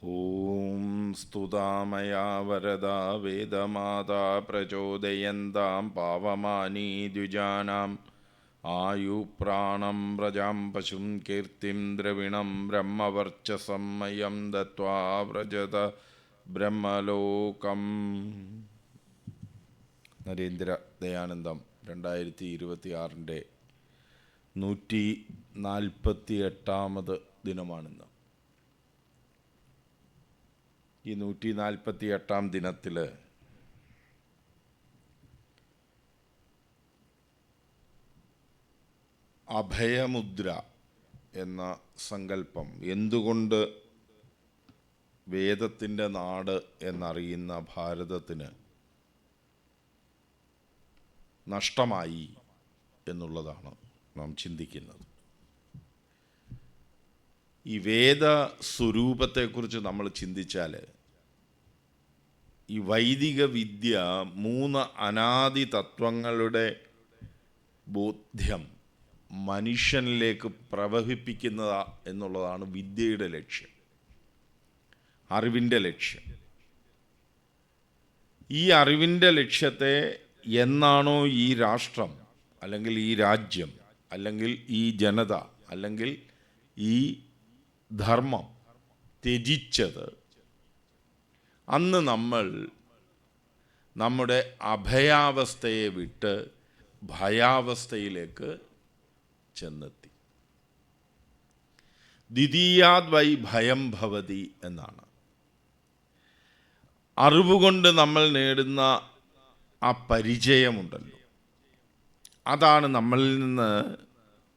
ഓം സ്തുതാമയാ വരദാ വേദമാതാ പ്രചോദയന്താം പാവമാനീ ദ്വിജാനാം ആയുപ്രാണം പ്രജാം പശും കീർത്തിം ദ്രവിണം ബ്രഹ്മവർച്ചസം മയം ദത്വാ വ്രജത ബ്രഹ്മലോകം. നരേന്ദ്ര ദയാനന്ദം 2026 148 ദിനമാണിന്ന്. ഈ 148 ദിനത്തിൽ അഭയമുദ്ര എന്ന സങ്കല്പം എന്തുകൊണ്ട് വേദത്തിൻ്റെ നാട് എന്നറിയുന്ന ഭാരതത്തിന് നഷ്ടമായി എന്നുള്ളതാണ് നാം ചിന്തിക്കുന്നത്. ഈ വേദ സ്വരൂപത്തെക്കുറിച്ച് നമ്മൾ ചിന്തിച്ചാൽ ഈ വൈദിക വിദ്യ 3 അനാദി തത്വങ്ങളുടെ ബോധ്യം മനുഷ്യനിലേക്ക് പ്രവഹിപ്പിക്കുന്നത് എന്നുള്ളതാണ് വിദ്യയുടെ ലക്ഷ്യം, അറിവിൻ്റെ ലക്ഷ്യം. ഈ അറിവിൻ്റെ ലക്ഷ്യത്തെ എന്നാണോ ഈ രാഷ്ട്രം അല്ലെങ്കിൽ ഈ രാജ്യം അല്ലെങ്കിൽ ഈ ജനത അല്ലെങ്കിൽ ഈ ധർമ്മം ത്യജിച്ചത്, അന്ന് നമ്മൾ നമ്മുടെ അഭയാവസ്ഥയെ വിട്ട് ഭയാവസ്ഥയിലേക്ക് ചെന്നെത്തി. ദ്വിതീയാദ് വൈ ഭയം ഭവതി എന്നാണ്. അറിവുകൊണ്ട് നമ്മൾ നേടുന്ന ആ പരിചയമുണ്ടല്ലോ, അതാണ് നമ്മളിൽ നിന്ന്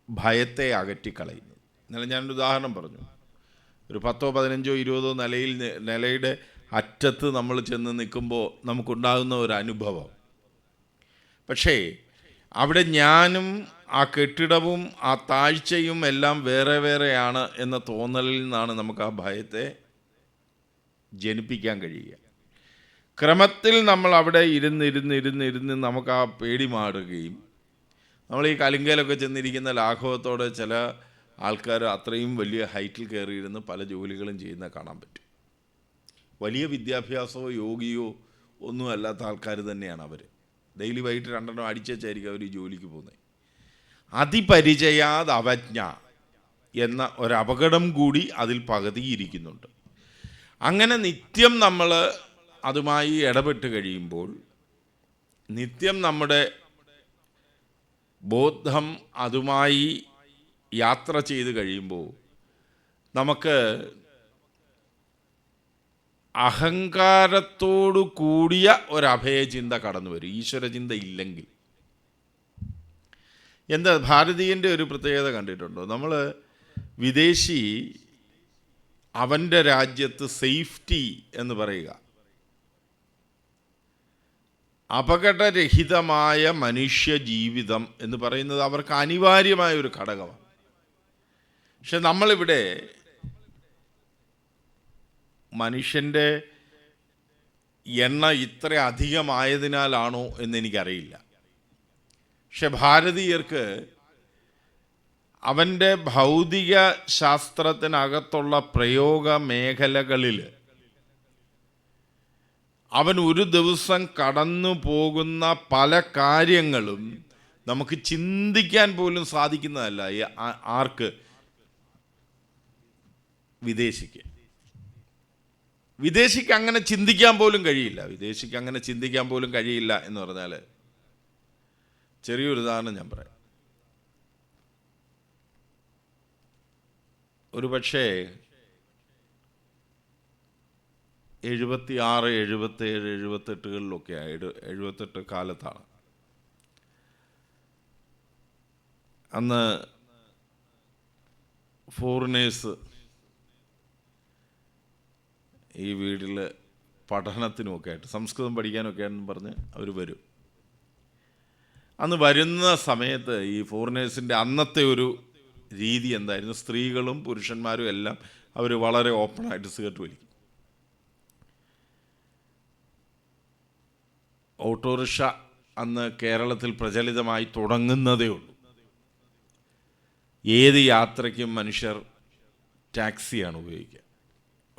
ഭയത്തെ അകറ്റിക്കളയുന്നത്. ഇന്നലെ ഞാനൊരു ഉദാഹരണം പറഞ്ഞു. ഒരു 10, 15, 20 നിലയുടെ അറ്റത്ത് നമ്മൾ ചെന്ന് നിൽക്കുമ്പോൾ നമുക്കുണ്ടാകുന്ന ഒരു അനുഭവം. പക്ഷേ അവിടെ ഞാനും ആ കെട്ടിടവും ആ താഴ്ചയും എല്ലാം വേറെ വേറെയാണ് എന്ന തോന്നലിൽ നിന്നാണ് നമുക്ക് ആ ഭയത്തെ ജനിപ്പിക്കാൻ കഴിയുക. ക്രമത്തിൽ നമ്മൾ അവിടെ ഇരുന്ന് നമുക്ക് ആ പേടി മാറുകയും, നമ്മൾ ഈ കലിങ്കയിലൊക്കെ ചെന്നിരിക്കുന്ന ലാഘവത്തോടെ ചില ആൾക്കാർ അത്രയും വലിയ ഹൈറ്റിൽ കയറിയിരുന്ന് പല ജോലികളും ചെയ്യുന്ന കാണാൻ പറ്റും. വലിയ വിദ്യാഭ്യാസമോ യോഗിയോ ഒന്നും അല്ലാത്ത ആൾക്കാർ തന്നെയാണ് അവർ. ഡെയിലി വൈകിട്ട് 2 അടിച്ചായിരിക്കും അവർ ഈ ജോലിക്ക് പോകുന്നത്. അതിപരിചയാത് അവജ്ഞ എന്ന ഒരപകടം കൂടി അതിൽ പകുതിയിരിക്കുന്നുണ്ട്. അങ്ങനെ നിത്യം നമ്മൾ അതുമായി ഇടപെട്ട് കഴിയുമ്പോൾ, നിത്യം നമ്മുടെ ബോധം അതുമായി യാത്ര ചെയ്ത് കഴിയുമ്പോൾ നമുക്ക് അഹങ്കാരത്തോടു കൂടിയ ഒരഭയചിന്ത കടന്നു വരും. ഈശ്വരചിന്ത ഇല്ലെങ്കിൽ എന്താ ഭാരതീയൻ്റെ ഒരു പ്രത്യേകത കണ്ടിട്ടുണ്ടോ? നമ്മൾ വിദേശി അവൻ്റെ രാജ്യത്ത് സേഫ്റ്റി എന്ന് പറയുക, അപകടരഹിതമായ മനുഷ്യ ജീവിതം എന്ന് പറയുന്നത് അവർക്ക് അനിവാര്യമായ ഒരു ഘടകമാണ്. പക്ഷെ നമ്മളിവിടെ മനുഷ്യൻ്റെ എണ്ണ ഇത്ര അധികമായതിനാലാണോ എന്നെനിക്കറിയില്ല. പക്ഷെ ഭാരതീയർക്ക് അവൻ്റെ ഭൗതിക ശാസ്ത്രത്തിനകത്തുള്ള പ്രയോഗ മേഖലകളിൽ അവൻ ഒരു ദിവസം കടന്നു പോകുന്ന പല കാര്യങ്ങളും നമുക്ക് ചിന്തിക്കാൻ പോലും സാധിക്കുന്നതല്ല. ആർക്ക്? വിദേശിക്ക് അങ്ങനെ ചിന്തിക്കാൻ പോലും കഴിയില്ല. വിദേശിക്ക് അങ്ങനെ ചിന്തിക്കാൻ പോലും കഴിയില്ല എന്ന് പറഞ്ഞാൽ, ചെറിയൊരു ഉദാഹരണം ഞാൻ പറയാം. ഒരു പക്ഷേ 76, 77, 78 78 കാലത്താണ്. അന്ന് ഫോറിനേഴ്സ് ഈ വീട്ടിൽ പഠനത്തിനുമൊക്കെ ആയിട്ട്, സംസ്കൃതം പഠിക്കാനൊക്കെ ആണെന്ന് പറഞ്ഞ് അവർ വരും. അന്ന് വരുന്ന സമയത്ത് ഈ ഫോറിനേഴ്സിൻ്റെ അന്നത്തെ ഒരു രീതി എന്തായിരുന്നു? സ്ത്രീകളും പുരുഷന്മാരും എല്ലാം അവർ വളരെ ഓപ്പണായിട്ട് സിഗരറ്റ് വലിക്കും. ഓട്ടോറിക്ഷ അന്ന് കേരളത്തിൽ പ്രചലിതമായി തുടങ്ങുന്നതേ ഉള്ളൂ. ഏത് യാത്രയ്ക്കും മനുഷ്യർ ടാക്സിയാണ് ഉപയോഗിക്കുക.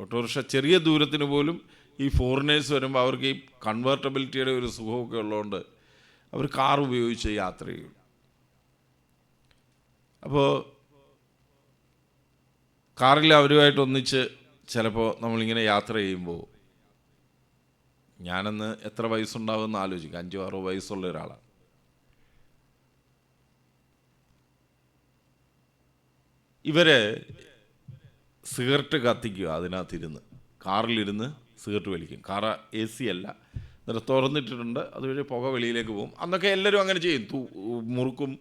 ഓട്ടോറിക്ഷ ചെറിയ ദൂരത്തിന് പോലും ഈ ഫോറിനേഴ്സ് വരുമ്പോൾ അവർക്ക് ഈ കൺവേർട്ടബിലിറ്റിയുടെ ഒരു സുഖമൊക്കെ ഉള്ളതുകൊണ്ട് അവർ കാർ ഉപയോഗിച്ച് യാത്ര ചെയ്യും. അപ്പോൾ കാറിൽ അവരുമായിട്ട് ഒന്നിച്ച് ചിലപ്പോൾ നമ്മളിങ്ങനെ യാത്ര ചെയ്യുമ്പോൾ ഞാനന്ന് എത്ര വയസ്സുണ്ടാവുമെന്ന് ആലോചിക്കും. 5-6 വയസ്സുള്ള ഒരാളാണ്. ഇവര് സിഗരറ്റ് കത്തിക്കുക, അതിനകത്തിരുന്ന് കാറിലിരുന്ന് സിഗരറ്റ് വലിക്കും. കാർ AC അല്ല, എന്നിട്ട് തുറന്നിട്ടിട്ടുണ്ട്, അതുവഴി പുക വെളിയിലേക്ക് പോകും. അന്നൊക്കെ എല്ലാവരും അങ്ങനെ ചെയ്യും. മുറുക്കും,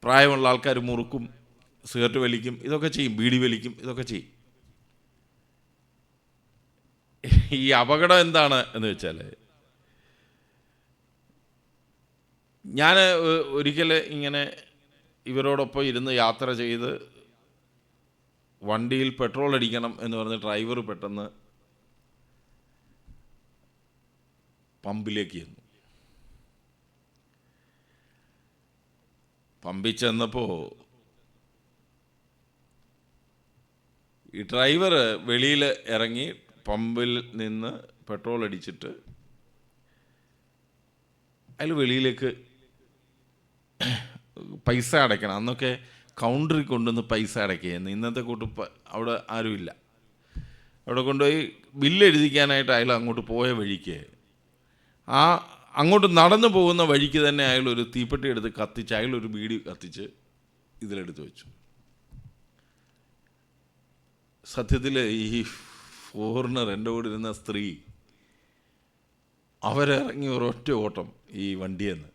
പ്രായമുള്ള ആൾക്കാർ മുറുക്കും, സിഗരറ്റ് വലിക്കും, ഇതൊക്കെ ചെയ്യും, ബീഡി വലിക്കും, ഇതൊക്കെ ചെയ്യും. ഈ അപകടം എന്താണ് എന്ന് വെച്ചാൽ, ഞാൻ ഒരിക്കൽ ഇങ്ങനെ ഇവരോടൊപ്പം ഇരുന്ന് യാത്ര ചെയ്ത് വണ്ടിയിൽ പെട്രോൾ അടിക്കണം എന്ന് പറഞ്ഞ് ഡ്രൈവർ പെട്ടെന്ന് പമ്പിലേക്ക് ചെന്നു. പമ്പിൽ ചെന്നപ്പോൾ ഈ ഡ്രൈവർ വെളിയിൽ ഇറങ്ങി പമ്പിൽ നിന്ന് പെട്രോൾ അടിച്ചിട്ട് അതിൽ വെളിയിലേക്ക് പൈസ അടയ്ക്കണം. അന്നൊക്കെ കൗണ്ടറിൽ കൊണ്ടുവന്ന് പൈസ അടയ്ക്കുകയെന്ന്. ഇന്നത്തെ കൂട്ട് അവിടെ ആരുമില്ല. അവിടെ കൊണ്ടുപോയി ബില്ല് എഴുതിക്കാനായിട്ട് അയാൾ അങ്ങോട്ട് പോയ വഴിക്ക് അങ്ങോട്ട് നടന്നു പോകുന്ന വഴിക്ക് തന്നെ അയാൾ ഒരു തീപ്പെട്ടി എടുത്ത് കത്തിച്ച്, അയാളൊരു ബീഡി കത്തിച്ച് ഇതിലെടുത്ത് വെച്ചു. സത്യത്തിൽ ഈ ഫോറിനർ എൻ്റെ കൂടെ ഇരുന്ന സ്ത്രീ അവരിറങ്ങി ഒരൊറ്റ ഓട്ടം ഈ വണ്ടിയെന്ന്.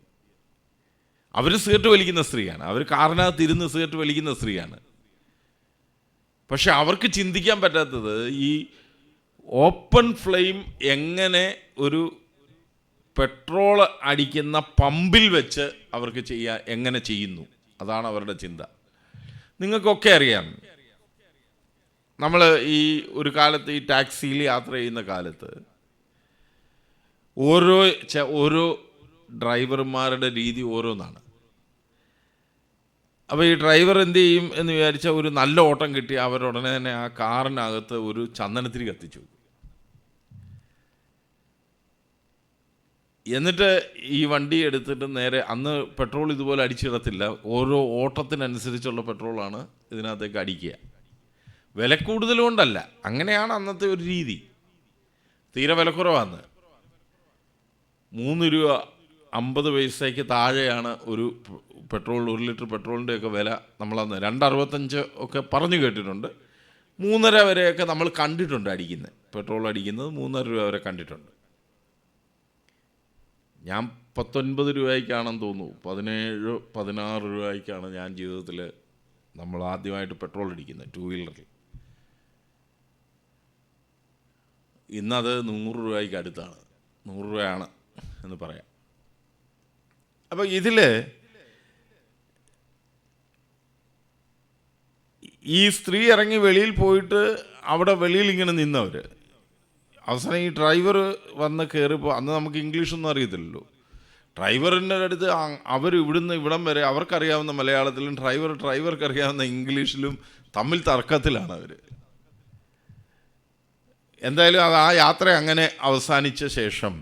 അവർ സിഗരറ്റ് വലിക്കുന്ന സ്ത്രീയാണ്, അവർ കാറിനകത്ത് ഇരുന്ന് സിഗരറ്റ് വലിക്കുന്ന സ്ത്രീയാണ്. പക്ഷെ അവർക്ക് ചിന്തിക്കാൻ പറ്റാത്തത് ഈ ഓപ്പൺ ഫ്ലെയിം എങ്ങനെ ഒരു പെട്രോൾ അടിക്കുന്ന പമ്പിൽ വെച്ച് അവർക്ക് എങ്ങനെ ചെയ്യുന്നു, അതാണ് അവരുടെ ചിന്ത. നിങ്ങൾക്കൊക്കെ അറിയാം, നമ്മൾ ഈ ഒരു കാലത്ത് ഈ ടാക്സിയിൽ യാത്ര ചെയ്യുന്ന കാലത്ത് ഓരോ ഡ്രൈവർമാരുടെ രീതി ഓരോന്നാണ്. അപ്പോൾ ഈ ഡ്രൈവർ എന്ത് ചെയ്യും എന്ന് വിചാരിച്ചാൽ, ഒരു നല്ല ഓട്ടം കിട്ടി അവരുടനെ തന്നെ ആ കാറിനകത്ത് ഒരു ചന്ദനത്തിരി കത്തിച്ചു. എന്നിട്ട് ഈ വണ്ടി എടുത്തിട്ട് നേരെ, അന്ന് പെട്രോൾ ഇതുപോലെ അടിച്ചിടത്തില്ല, ഓരോ ഓട്ടത്തിനനുസരിച്ചുള്ള പെട്രോളാണ് ഇതിനകത്തേക്ക് അടിക്കുക. വില കൂടുതൽ കൊണ്ടല്ല, അങ്ങനെയാണ് അന്നത്തെ ഒരു രീതി. തീരെ വിലക്കുറവാണ്. 3 രൂപ 50 പൈസയ്ക്ക് താഴെയാണ് ഒരു പെട്രോൾ, 1 ലിറ്റർ പെട്രോളിൻ്റെയൊക്കെ വില. നമ്മളന്ന് 2.65 ഒക്കെ പറഞ്ഞു കേട്ടിട്ടുണ്ട്. 3.5 വരെയൊക്കെ നമ്മൾ കണ്ടിട്ടുണ്ട് അടിക്കുന്നത്. പെട്രോൾ അടിക്കുന്നത് 3.5 രൂപ വരെ കണ്ടിട്ടുണ്ട്. ഞാൻ 19 രൂപയ്ക്കാണെന്ന് തോന്നുന്നു, 17-16 രൂപയ്ക്കാണ് ഞാൻ ജീവിതത്തിൽ നമ്മൾ ആദ്യമായിട്ട് പെട്രോൾ അടിക്കുന്നത് 2 വീലറിൽ. ഇന്നത് 100 രൂപയ്ക്ക് അടുത്താണ്, 100 രൂപയാണ് എന്ന് പറയാം. അപ്പോൾ ഇതിൽ ഈ സ്ത്രീ ഇറങ്ങി വെളിയിൽ പോയിട്ട് അവിടെ വെളിയിൽ ഇങ്ങനെ നിന്നവർ അവസാനം ഈ ഡ്രൈവർ വന്ന് കയറിപ്പോൾ, അന്ന് നമുക്ക് ഇംഗ്ലീഷൊന്നും അറിയത്തില്ലല്ലോ. ഡ്രൈവറിൻ്റെ അടുത്ത് അവർ ഇവിടുന്ന് ഇവിടം വരെ അവർക്കറിയാവുന്ന മലയാളത്തിലും ഡ്രൈവർക്കറിയാവുന്ന ഇംഗ്ലീഷിലും തമ്മിൽ തർക്കത്തിലാണ് അവർ. എന്തായാലും ആ യാത്ര അങ്ങനെ അവസാനിച്ച ശേഷം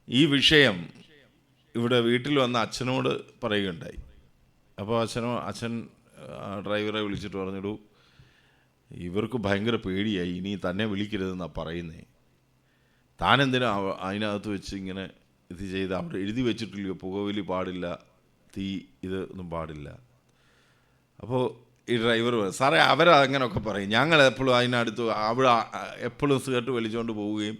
ഈ വിഷയം ഇവിടെ വീട്ടിൽ വന്ന അച്ഛനോട് പറയുകയുണ്ടായി. അപ്പോൾ അച്ഛൻ ഡ്രൈവറെ വിളിച്ചിട്ട് പറഞ്ഞിടൂ, ഇവർക്ക് ഭയങ്കര പേടിയായി, ഇനി തന്നെ വിളിക്കരുതെന്നാണ് പറയുന്നേ. താനെന്തിനാ അതിനകത്ത് വെച്ച് ഇങ്ങനെ ഇത് ചെയ്ത്, അവിടെ എഴുതി വെച്ചിട്ടില്ലയോ പുകവലി പാടില്ല, തീ ഇതൊന്നും പാടില്ല. അപ്പോൾ ഈ ഡ്രൈവർ സാറേ അവരങ്ങനെയൊക്കെ പറയും, ഞങ്ങൾ എപ്പോഴും അതിനടുത്ത് അവിടെ എപ്പോഴും സിഗരറ്റ് വലിച്ചുകൊണ്ട് പോവുകയും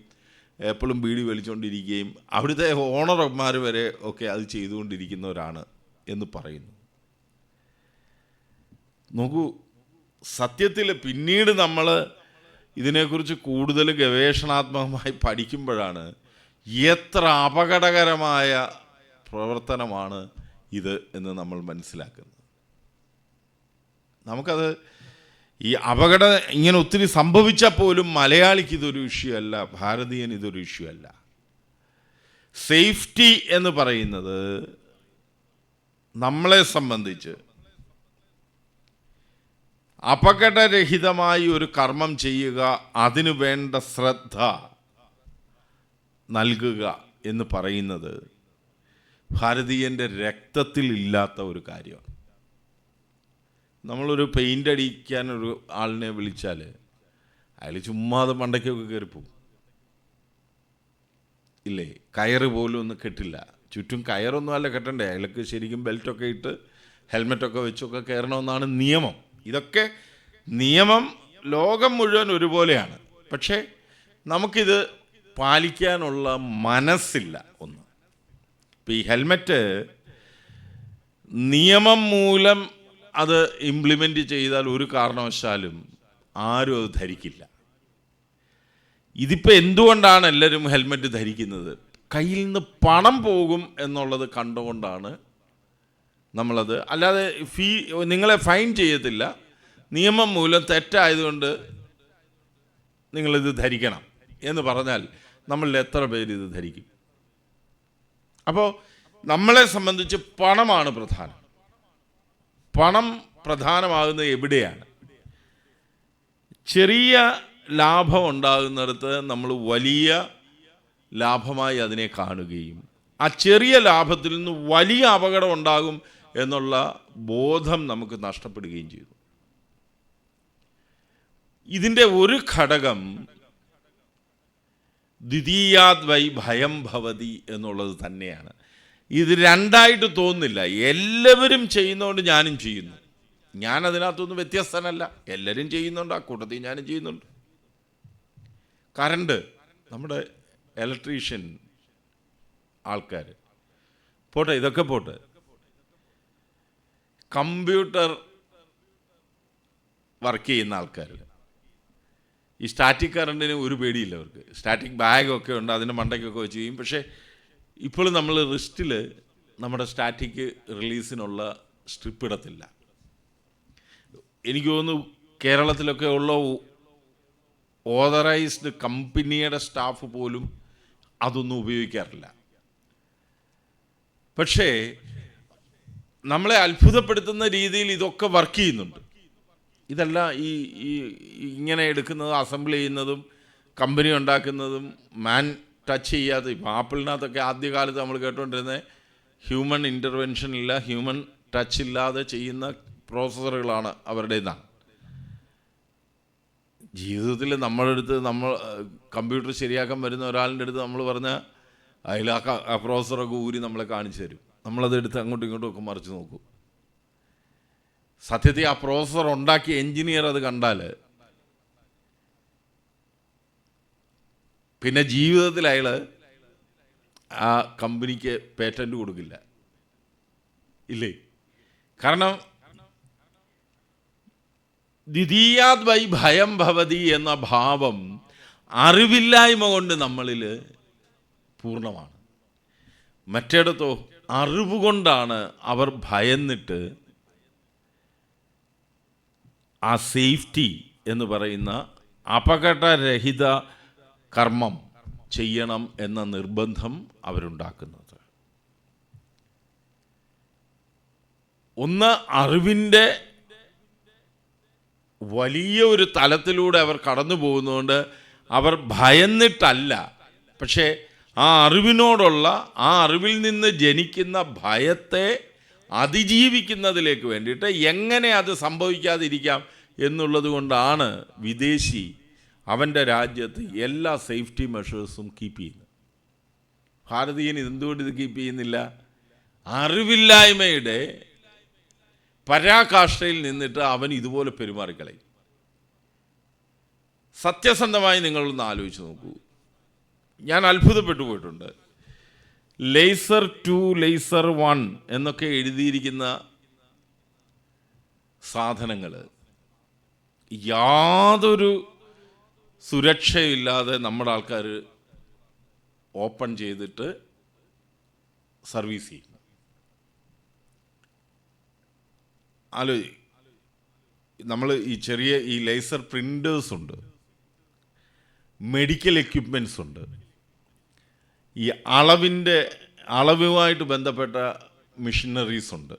എപ്പോഴും ബീഡി വലിച്ചുകൊണ്ടിരിക്കുകയും അവിടുത്തെ ഓണർമാർ വരെ ഒക്കെ അത് ചെയ്തുകൊണ്ടിരിക്കുന്നവരാണ് എന്ന് പറയുന്നു. നോക്കൂ, സത്യത്തിൽ പിന്നീട് നമ്മൾ ഇതിനെക്കുറിച്ച് കൂടുതൽ ഗവേഷണാത്മകമായി പഠിക്കുമ്പോഴാണ് എത്ര അപകടകരമായ പ്രവർത്തനമാണ് ഇത് എന്ന് നമ്മൾ മനസ്സിലാക്കുന്നത്. നമുക്കത് ഈ അപകടം ഇങ്ങനെ ഒത്തിരി സംഭവിച്ചാൽ പോലും മലയാളിക്ക് ഇതൊരു ഇഷ്യൂ അല്ല, ഭാരതീയന് ഇതൊരു ഇഷ്യൂ അല്ല. സേഫ്റ്റി എന്ന് പറയുന്നത് നമ്മളെ സംബന്ധിച്ച് അപകടരഹിതമായി ഒരു കർമ്മം ചെയ്യുക, അതിനു വേണ്ട ശ്രദ്ധ നൽകുക എന്ന് പറയുന്നത് ഭാരതീയൻ്റെ രക്തത്തിൽ ഇല്ലാത്ത ഒരു കാര്യമാണ്. നമ്മളൊരു പെയിൻ്റ് അടിക്കാൻ ഒരു ആളിനെ വിളിച്ചാൽ അയാൾ ചുമ്മാതെ മണ്ടയ്ക്കൊക്കെ കയറിപ്പോവും, ഇല്ലേ? കയറ് പോലും ഒന്നും കെട്ടില്ല. ചുറ്റും കയറൊന്നും അല്ല കെട്ടണ്ടേ, അയാൾക്ക് ശരിക്കും ബെൽറ്റൊക്കെ ഇട്ട് ഹെൽമെറ്റൊക്കെ വെച്ചൊക്കെ കയറണമെന്നാണ് നിയമം. ഇതൊക്കെ നിയമം ലോകം മുഴുവൻ ഒരുപോലെയാണ്. പക്ഷേ നമുക്കിത് പാലിക്കാനുള്ള മനസ്സില്ല. ഒന്ന്, ഇപ്പം ഈ ഹെൽമെറ്റ് നിയമം മൂലം അത് ഇംപ്ലിമെൻ്റ് ചെയ്താൽ ഒരു കാരണവശാലും ആരും അത് ധരിക്കില്ല. ഇതിപ്പോൾ എന്തുകൊണ്ടാണ് എല്ലാവരും ഹെൽമെറ്റ് ധരിക്കുന്നത്? കയ്യിൽ നിന്ന് പണം പോകും എന്നുള്ളത് കണ്ടുകൊണ്ടാണ് നമ്മളത്. അല്ലാതെ നിങ്ങളെ ഫൈൻ ചെയ്യത്തില്ല, നിയമം മൂലം തെറ്റായതുകൊണ്ട് നിങ്ങളിത് ധരിക്കണം എന്ന് പറഞ്ഞാൽ നമ്മളിൽ എത്ര പേര് ഇത് ധരിക്കും? അപ്പോൾ നമ്മളെ സംബന്ധിച്ച് പണമാണ് പ്രധാനം. പണം പ്രധാനമാകുന്നത് എവിടെയാണ്? ചെറിയ ലാഭം ഉണ്ടാകുന്നിടത്ത് നമ്മൾ വലിയ ലാഭമായി അതിനെ കാണുകയും ആ ചെറിയ ലാഭത്തിൽ നിന്ന് വലിയ അപകടം ഉണ്ടാകും എന്നുള്ള ബോധം നമുക്ക് നഷ്ടപ്പെടുകയും ചെയ്തു. ഇതിൻ്റെ ഒരു ഘടകം ദ്വിതീയാദ് വൈ ഭയം ഭവതി എന്നുള്ളത് തന്നെയാണ്. ഇത് രണ്ടായിട്ട് തോന്നുന്നില്ല. എല്ലാവരും ചെയ്യുന്നതുകൊണ്ട് ഞാനും ചെയ്യുന്നു. ഞാൻ അതിനകത്തൊന്നും വ്യത്യസ്തനല്ല, എല്ലാവരും ചെയ്യുന്നുണ്ട്, ആ കൂട്ടത്തിൽ ഞാനും ചെയ്യുന്നുണ്ട്. കറണ്ട്, നമ്മുടെ ഇലക്ട്രീഷ്യൻ ആൾക്കാർ പോട്ടെ, ഇതൊക്കെ പോട്ടെ, കമ്പ്യൂട്ടർ വർക്ക് ചെയ്യുന്ന ആൾക്കാർ, ഈ സ്റ്റാറ്റിക് കറണ്ടിന് ഒരു പേടിയില്ല അവർക്ക്. സ്റ്റാറ്റിക് ബാഗൊക്കെ ഉണ്ട്, അതിൻ്റെ മണ്ടയ്ക്കൊക്കെ വെച്ച് ചെയ്യും. പക്ഷേ ഇപ്പോൾ നമ്മൾ റിസ്റ്റിൽ നമ്മുടെ സ്റ്റാറ്റിക് റിലീസിനുള്ള സ്ട്രിപ്പ് ഇടത്തില്ല. എനിക്ക് തോന്നുന്നു കേരളത്തിലൊക്കെ ഉള്ള ഓതറൈസ്ഡ് കമ്പനിയുടെ സ്റ്റാഫ് പോലും അതൊന്നും ഉപയോഗിക്കാറില്ല. പക്ഷേ നമ്മളെ അത്ഭുതപ്പെടുത്തുന്ന രീതിയിൽ ഇതൊക്കെ വർക്ക് ചെയ്യുന്നുണ്ട്. ഇതല്ല ഈ ഇങ്ങനെ എടുക്കുന്നതും അസംബിൾ ചെയ്യുന്നതും കമ്പനി ഉണ്ടാക്കുന്നതും മാൻ ടച്ച് ചെയ്യാതെ. ഇപ്പോൾ ആപ്പിളിനകത്തൊക്കെ ആദ്യകാലത്ത് നമ്മൾ കേട്ടുകൊണ്ടിരുന്നത് ഹ്യൂമൻ ഇൻ്റർവെൻഷൻ ഇല്ല, ഹ്യൂമൻ ടച്ച് ഇല്ലാതെ ചെയ്യുന്ന പ്രോസസ്സറുകളാണ് അവരുടേതാണ്. ജീവിതത്തിൽ നമ്മൾ കമ്പ്യൂട്ടർ ശരിയാക്കാൻ വരുന്ന ഒരാളിൻ്റെ അടുത്ത് നമ്മൾ പറഞ്ഞാൽ അതിൽ ആ പ്രോസസ്സറൊക്കെ ഊരി നമ്മളെ കാണിച്ചു തരും. നമ്മളതെടുത്ത് അങ്ങോട്ടും ഇങ്ങോട്ടും ഒക്കെ മറിച്ച് നോക്കും. സത്യത്തിൽ ആ പ്രോസസ്സർ ഉണ്ടാക്കിയ എൻജിനീയർ അത് കണ്ടാൽ പിന്നെ ജീവിതത്തിൽ അയാൾ ആ കമ്പനിക്ക് പേറ്റൻറ്റ് കൊടുക്കില്ല, ഇല്ലേ? കാരണം ദ്വിതീയാദ് വൈ ഭയം ഭവതി എന്ന ഭാവം അറിവില്ലായ്മ കൊണ്ട് നമ്മളിൽ പൂർണ്ണമാണ്. മറ്റേടത്തോ അറിവ് കൊണ്ടാണ് അവർ ഭയന്നിട്ട് ആ സേഫ്റ്റി എന്ന് പറയുന്ന അപകടരഹിത കർമ്മം ചെയ്യണം എന്ന നിർബന്ധം അവരുണ്ടാക്കുന്നത്. ഒന്ന്, അറിവിൻ്റെ വലിയ ഒരു തലത്തിലൂടെ അവർ കടന്നു പോകുന്നതുകൊണ്ട് അവർ ഭയന്നിട്ടല്ല, പക്ഷേ ആ അറിവിനോടുള്ള, ആ അറിവിൽ നിന്ന് ജനിക്കുന്ന ഭയത്തെ അതിജീവിക്കുന്നതിലേക്ക് വേണ്ടിയിട്ട് എങ്ങനെ അത് സംഭവിക്കാതിരിക്കാം എന്നുള്ളത് കൊണ്ടാണ് വിദേശി അവൻ്റെ രാജ്യത്ത് എല്ലാ സേഫ്റ്റി മെഷേഴ്സും കീപ്പ് ചെയ്യുന്നത്. ഭാരതീയൻ എന്തുകൊണ്ട് ഇത് കീപ്പ് ചെയ്യുന്നില്ല? അറിവില്ലായ്മയുടെ പരാകാഷ്ഠയിൽ നിന്നിട്ട് അവൻ ഇതുപോലെ പെരുമാറിക്കളയും. സത്യസന്ധമായി നിങ്ങളൊന്ന് ആലോചിച്ച് നോക്കൂ. ഞാൻ അത്ഭുതപ്പെട്ടു പോയിട്ടുണ്ട്. ലേസർ 2, ലേസർ 1 എന്നൊക്കെ എഴുതിയിരിക്കുന്ന സാധനങ്ങൾ യാതൊരു സുരക്ഷയില്ലാതെ നമ്മുടെ ആൾക്കാർ ഓപ്പൺ ചെയ്തിട്ട് സർവീസ് ചെയ്യും. നമ്മൾ ഈ ചെറിയ ഈ ലേസർ പ്രിൻ്റേഴ്സ് ഉണ്ട്, മെഡിക്കൽ എക്യുപ്മെൻറ്റ്സ് ഉണ്ട്, ഈ അളവുമായിട്ട് ബന്ധപ്പെട്ട മെഷീനറീസ് ഉണ്ട്.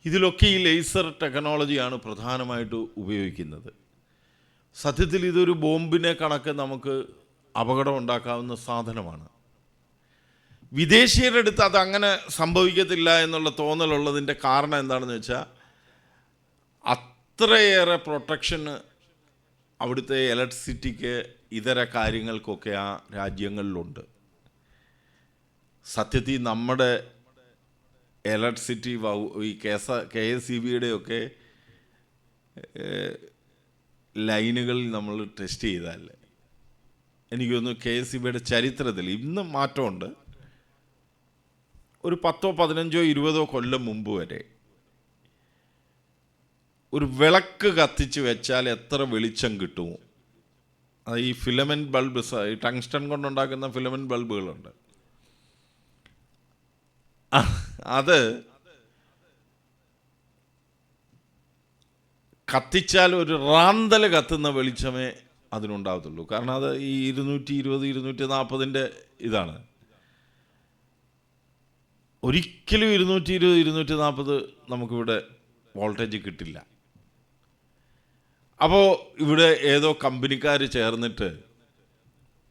ഇതിലൊക്കെ ഈ ലേസർ ടെക്നോളജിയാണ് പ്രധാനമായിട്ട് ഉപയോഗിക്കുന്നത്. സത്യത്തിൽ ഇതൊരു ബോംബിനെ കണക്ക് നമുക്ക് അപകടം ഉണ്ടാക്കാവുന്ന സാധനമാണ്. വിദേശീയരുടെ അടുത്ത് അതങ്ങനെ സംഭവിക്കത്തില്ല എന്നുള്ള തോന്നലുള്ളതിൻ്റെ കാരണം എന്താണെന്ന് വെച്ചാൽ അത്രയേറെ പ്രൊട്ടക്ഷന് അവിടുത്തെ ഇലക്ട്രിസിറ്റിക്ക് ഇതര കാര്യങ്ങൾക്കൊക്കെ ആ രാജ്യങ്ങളിലുണ്ട്. സത്യത്തിൽ നമ്മുടെ ഇലക്ട്രിസിറ്റി ഈ KSEBയുടെയൊക്കെ ലൈനുകളിൽ നമ്മൾ ടെസ്റ്റ് ചെയ്താൽ എനിക്ക് തോന്നുന്നു KSEBയുടെ ചരിത്രത്തിൽ ഇന്ന് മാറ്റമുണ്ട്. ഒരു 10, 15, 20 കൊല്ലം മുമ്പ് വരെ ഒരു വിളക്ക് കത്തിച്ച് വെച്ചാൽ എത്ര വെളിച്ചം കിട്ടുമോ, അത് ഈ ഫിലമെൻറ്റ് ബൾബ്, ഈ ടങ്സ്റ്റൺ കൊണ്ടുണ്ടാക്കുന്ന ഫിലമെൻറ്റ് ബൾബുകളുണ്ട്, അത് കത്തിച്ചാൽ ഒരു റാന്തൽ കത്തുന്ന വെളിച്ചമേ അതിനുണ്ടാകത്തുള്ളൂ. കാരണം അത് ഈ 220, 240 ഇതാണ്. ഒരിക്കലും 220, 240 നമുക്കിവിടെ വോൾട്ടേജ് കിട്ടില്ല. അപ്പോൾ ഇവിടെ ഏതോ കമ്പനിക്കാർ ചേർന്നിട്ട്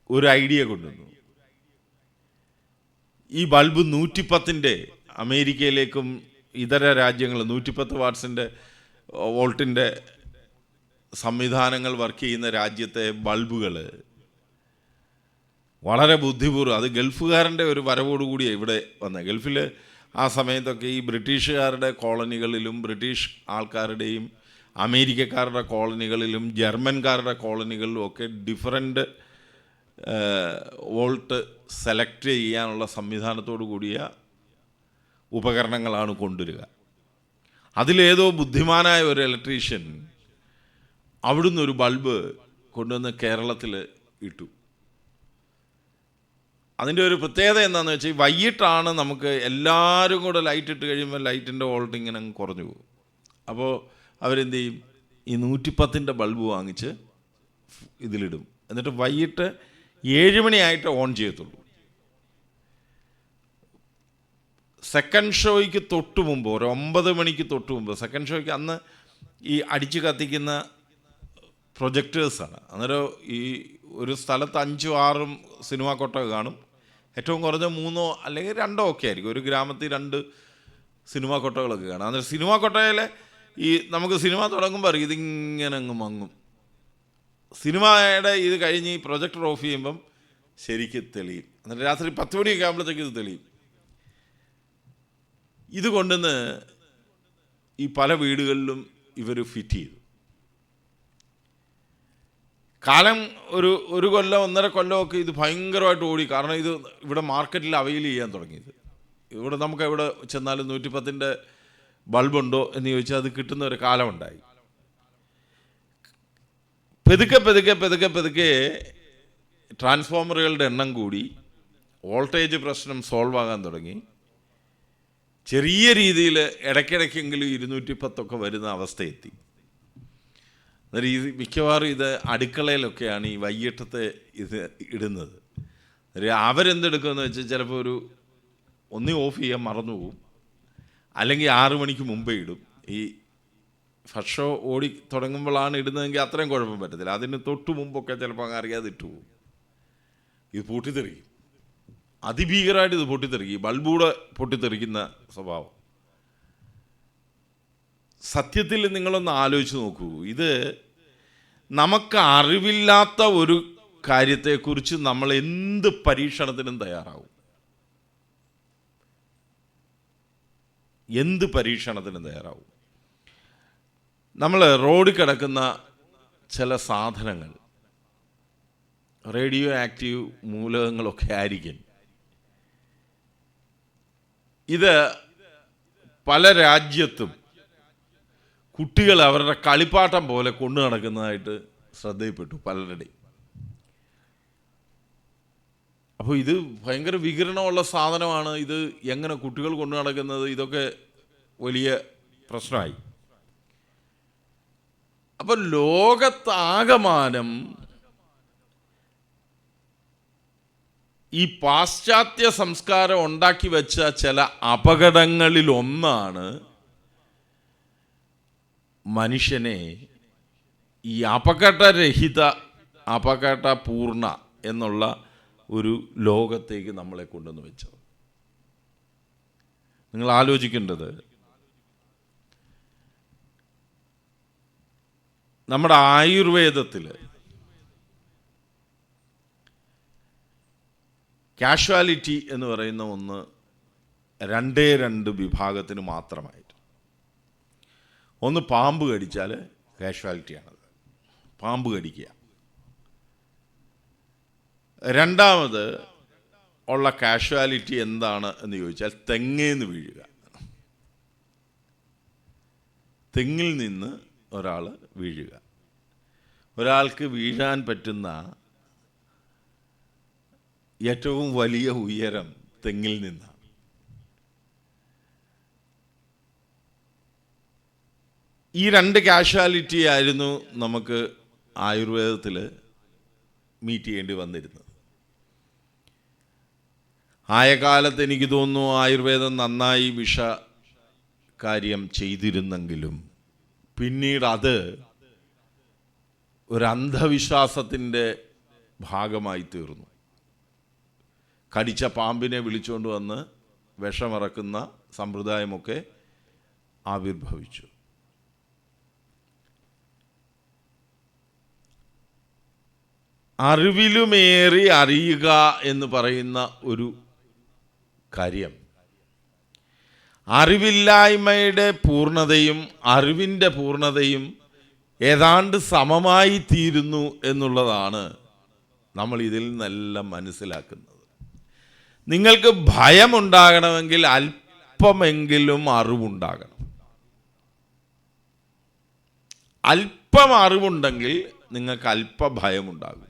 ഒരു ഐഡിയ കൊണ്ടുവന്നു. ഈ ബൾബ് 110 അമേരിക്കയിലേക്കും ഇതര രാജ്യങ്ങൾ 110 വാട്ട്സിൻ്റെ വോൾട്ടിൻ്റെ സംവിധാനങ്ങൾ വർക്ക് ചെയ്യുന്ന രാജ്യത്തെ ബൾബുകൾ വളരെ ബുദ്ധിപൂർവ്വം, അത് ഗൾഫുകാരൻ്റെ ഒരു വരവോടുകൂടിയാണ് ഇവിടെ വന്നത്. ഗൾഫിൽ ആ സമയത്തൊക്കെ ഈ ബ്രിട്ടീഷുകാരുടെ കോളനികളിലും ബ്രിട്ടീഷ് ആൾക്കാരുടെയും അമേരിക്കക്കാരുടെ കോളനികളിലും ജർമ്മൻകാരുടെ കോളനികളിലും ഒക്കെ ഡിഫറൻറ്റ് വോൾട്ട് സെലക്ട് ചെയ്യാനുള്ള സംവിധാനത്തോടു കൂടിയ ഉപകരണങ്ങളാണ് കൊണ്ടുവരിക. അതിലേതോ ബുദ്ധിമാനായ ഒരു ഇലക്ട്രീഷ്യൻ അവിടുന്ന് ഒരു ബൾബ് കൊണ്ടുവന്ന് കേരളത്തിൽ ഇട്ടു. അതിൻ്റെ ഒരു പ്രത്യേകത എന്താണെന്ന് വെച്ചാൽ വൈകിട്ടാണ് നമുക്ക് എല്ലാവരും കൂടെ ലൈറ്റ് ഇട്ട് കഴിയുമ്പോൾ ലൈറ്റിൻ്റെ വോൾട്ട് ഇങ്ങനെ കുറഞ്ഞു പോകും. അപ്പോൾ അവരെന്ത് ചെയ്യും, ഈ 110 ബൾബ് വാങ്ങിച്ച് ഇതിലിടും. എന്നിട്ട് വൈകിട്ട് 7 മണിയായിട്ട് ഓൺ ചെയ്യത്തുള്ളൂ. സെക്കൻഡ് ഷോയ്ക്ക് തൊട്ട് മുമ്പ്, ഒരു 9 മണിക്ക് തൊട്ട് മുമ്പ്, സെക്കൻഡ് ഷോയ്ക്ക് അന്ന് ഈ അടിച്ച് കത്തിക്കുന്ന പ്രൊജക്ടേഴ്സാണ്. അന്നേരം ഈ ഒരു സ്ഥലത്ത് 5, 6 സിനിമാ കൊട്ടക കാണും. ഏറ്റവും കുറഞ്ഞ 3 അല്ലെങ്കിൽ 2 ഒക്കെ ആയിരിക്കും. ഒരു ഗ്രാമത്തിൽ 2 സിനിമാ കൊട്ടകളൊക്കെ കാണും. അന്നേരം സിനിമാ കൊട്ടയിലെ ഈ നമുക്ക് സിനിമ തുടങ്ങുമ്പോൾ അറിയാം ഇതിങ്ങനെ അങ്ങ് മങ്ങും. സിനിമയുടെ ഇത് കഴിഞ്ഞ് ഈ പ്രൊജക്ടർ ഓഫ് ചെയ്യുമ്പം ശരിക്കും തെളിയും. എന്നിട്ട് രാത്രി 10 മണിയൊക്കെ ആകുമ്പോഴത്തേക്ക് ഇത് തെളിയും. ഇത് കൊണ്ടുവന്ന് ഈ പല വീടുകളിലും ഇവർ ഫിറ്റ് ചെയ്തു. കാലം ഒരു കൊല്ലം 1.5 കൊല്ലമൊക്കെ ഇത് ഭയങ്കരമായിട്ട് ഓടി. കാരണം ഇത് ഇവിടെ മാർക്കറ്റിൽ അവൈൽ ചെയ്യാൻ തുടങ്ങിയത്. ഇവിടെ നമുക്ക് എവിടെ ചെന്നാലും 110 ബൾബുണ്ടോ എന്ന് ചോദിച്ചാൽ അത് കിട്ടുന്ന ഒരു കാലമുണ്ടായി. പെതുക്കെ ട്രാൻസ്ഫോമറുകളുടെ എണ്ണം കൂടി, വോൾട്ടേജ് പ്രശ്നം സോൾവ് ആകാൻ തുടങ്ങി. ചെറിയ രീതിയിൽ ഇടയ്ക്കിടയ്ക്കെങ്കിലും 210 വരുന്ന അവസ്ഥയെത്തി. അന്നേരം ഇത് മിക്കവാറും ഇത് അടുക്കളയിലൊക്കെയാണ് ഈ വൈകിട്ടത്തെ ഇത് ഇടുന്നത്. അവരെന്തെടുക്കുമെന്ന് വെച്ചാൽ ചിലപ്പോൾ ഒന്നി ഓഫ് ചെയ്യാൻ മറന്നു പോകും, അല്ലെങ്കിൽ 6 മണിക്ക് മുമ്പേ ഇടും. ഈ ഫസ്റ്റ് ഷോ ഓടി തുടങ്ങുമ്പോഴാണ് ഇടുന്നതെങ്കിൽ അത്രയും കുഴപ്പം പറ്റത്തില്ല. അതിന് തൊട്ട് മുമ്പൊക്കെ ചിലപ്പോൾ അങ്ങ് അറിയാതെ ഇട്ടു പോകും. ഇത് പൊട്ടിത്തെറിക്കും, അതിഭീകരമായിട്ട് ഇത് പൊട്ടിത്തെറിക്കും. ബൾബൂടെ പൊട്ടിത്തെറിക്കുന്ന സ്വഭാവം. സത്യത്തിൽ നിങ്ങളൊന്ന് ആലോചിച്ച് നോക്കൂ, ഇത് നമുക്ക് അറിവില്ലാത്ത ഒരു കാര്യത്തെക്കുറിച്ച് നമ്മൾ എന്ത് പരീക്ഷണത്തിനും തയ്യാറാവും. എന്ത് പരീക്ഷണത്തിനും തയ്യാറാവും. നമ്മൾ റോഡിൽ കിടക്കുന്ന ചില സാധനങ്ങൾ റേഡിയോ ആക്റ്റീവ് മൂലകങ്ങളൊക്കെ ആയിരിക്കും. ഇത് പല രാജ്യത്തും കുട്ടികൾ അവരുടെ കളിപ്പാട്ടം പോലെ കൊണ്ടു നടക്കുന്നതായിട്ട് ശ്രദ്ധയിൽപ്പെട്ടു പലരുടെയും. അപ്പോൾ ഇത് ഭയങ്കര വികിരണമുള്ള സാധനമാണ്. ഇത് എങ്ങനെ കുട്ടികൾ കൊണ്ടു നടക്കുന്നത്, ഇതൊക്കെ വലിയ പ്രശ്നമായി. അപ്പോൾ ലോകത്താകമാനം ഈ പാശ്ചാത്യ സംസ്കാരം ഉണ്ടാക്കി വെച്ച ചില അപകടങ്ങളിലൊന്നാണ് മനുഷ്യനെ ഈ അപകടരഹിത അപകടപൂർണ എന്നുള്ള ഒരു ലോകത്തേക്ക് നമ്മളെ കൊണ്ടുവന്ന് വെച്ചത്. നിങ്ങൾ ആലോചിക്കേണ്ടത്, നമ്മുടെ ആയുർവേദത്തിൽ കാഷ്വാലിറ്റി എന്ന് പറയുന്ന ഒന്ന് രണ്ട് വിഭാഗത്തിന് മാത്രമായിട്ട്. ഒന്ന് പാമ്പ് കടിച്ചാൽ കാഷ്വാലിറ്റിയാണത്, പാമ്പ് കടിക്കുക. രണ്ടാമത് ഉള്ള കാഷ്വാലിറ്റി എന്താണ് എന്ന് ചോദിച്ചാൽ തെങ്ങേന്ന് വീഴുക. തെങ്ങിൽ നിന്ന് ഒരാൾ വീഴുക. ഒരാൾക്ക് വീഴാൻ പറ്റുന്ന ഏറ്റവും വലിയ ഉയരം തെങ്ങിൽ നിന്നാണ്. ഈ രണ്ട് കാഷ്വാലിറ്റി ആയിരുന്നു നമുക്ക് ആയുർവേദത്തിൽ മീറ്റ് ചെയ്യേണ്ടി വന്നിരുന്നത്. ആയ കാലത്ത് എനിക്ക് തോന്നുന്നു ആയുർവേദം നന്നായി കാര്യം ചെയ്തിരുന്നെങ്കിലും പിന്നീട് അത് ഒരു അന്ധവിശ്വാസത്തിൻ്റെ ഭാഗമായി തീർന്നു. കടിച്ച പാമ്പിനെ വിളിച്ചുകൊണ്ട് വന്ന് വിഷമിറക്കുന്ന സമ്പ്രദായമൊക്കെ ആവിർഭവിച്ചു. അറിവിലുമേറി അറിയുക എന്ന് പറയുന്ന ഒരു കാര്യം, അറിവില്ലായ്മയുടെ പൂർണ്ണതയും അറിവിൻ്റെ പൂർണ്ണതയും ഏതാണ്ട് സമമായി തീരുന്നു എന്നുള്ളതാണ് നമ്മൾ ഇതിൽ നിന്നെല്ലാം മനസ്സിലാക്കുന്നത്. നിങ്ങൾക്ക് ഭയമുണ്ടാകണമെങ്കിൽ അല്പമെങ്കിലും അറിവുണ്ടാകണം. അല്പം അറിവുണ്ടെങ്കിൽ നിങ്ങൾക്ക് അല്പ ഭയമുണ്ടാകും.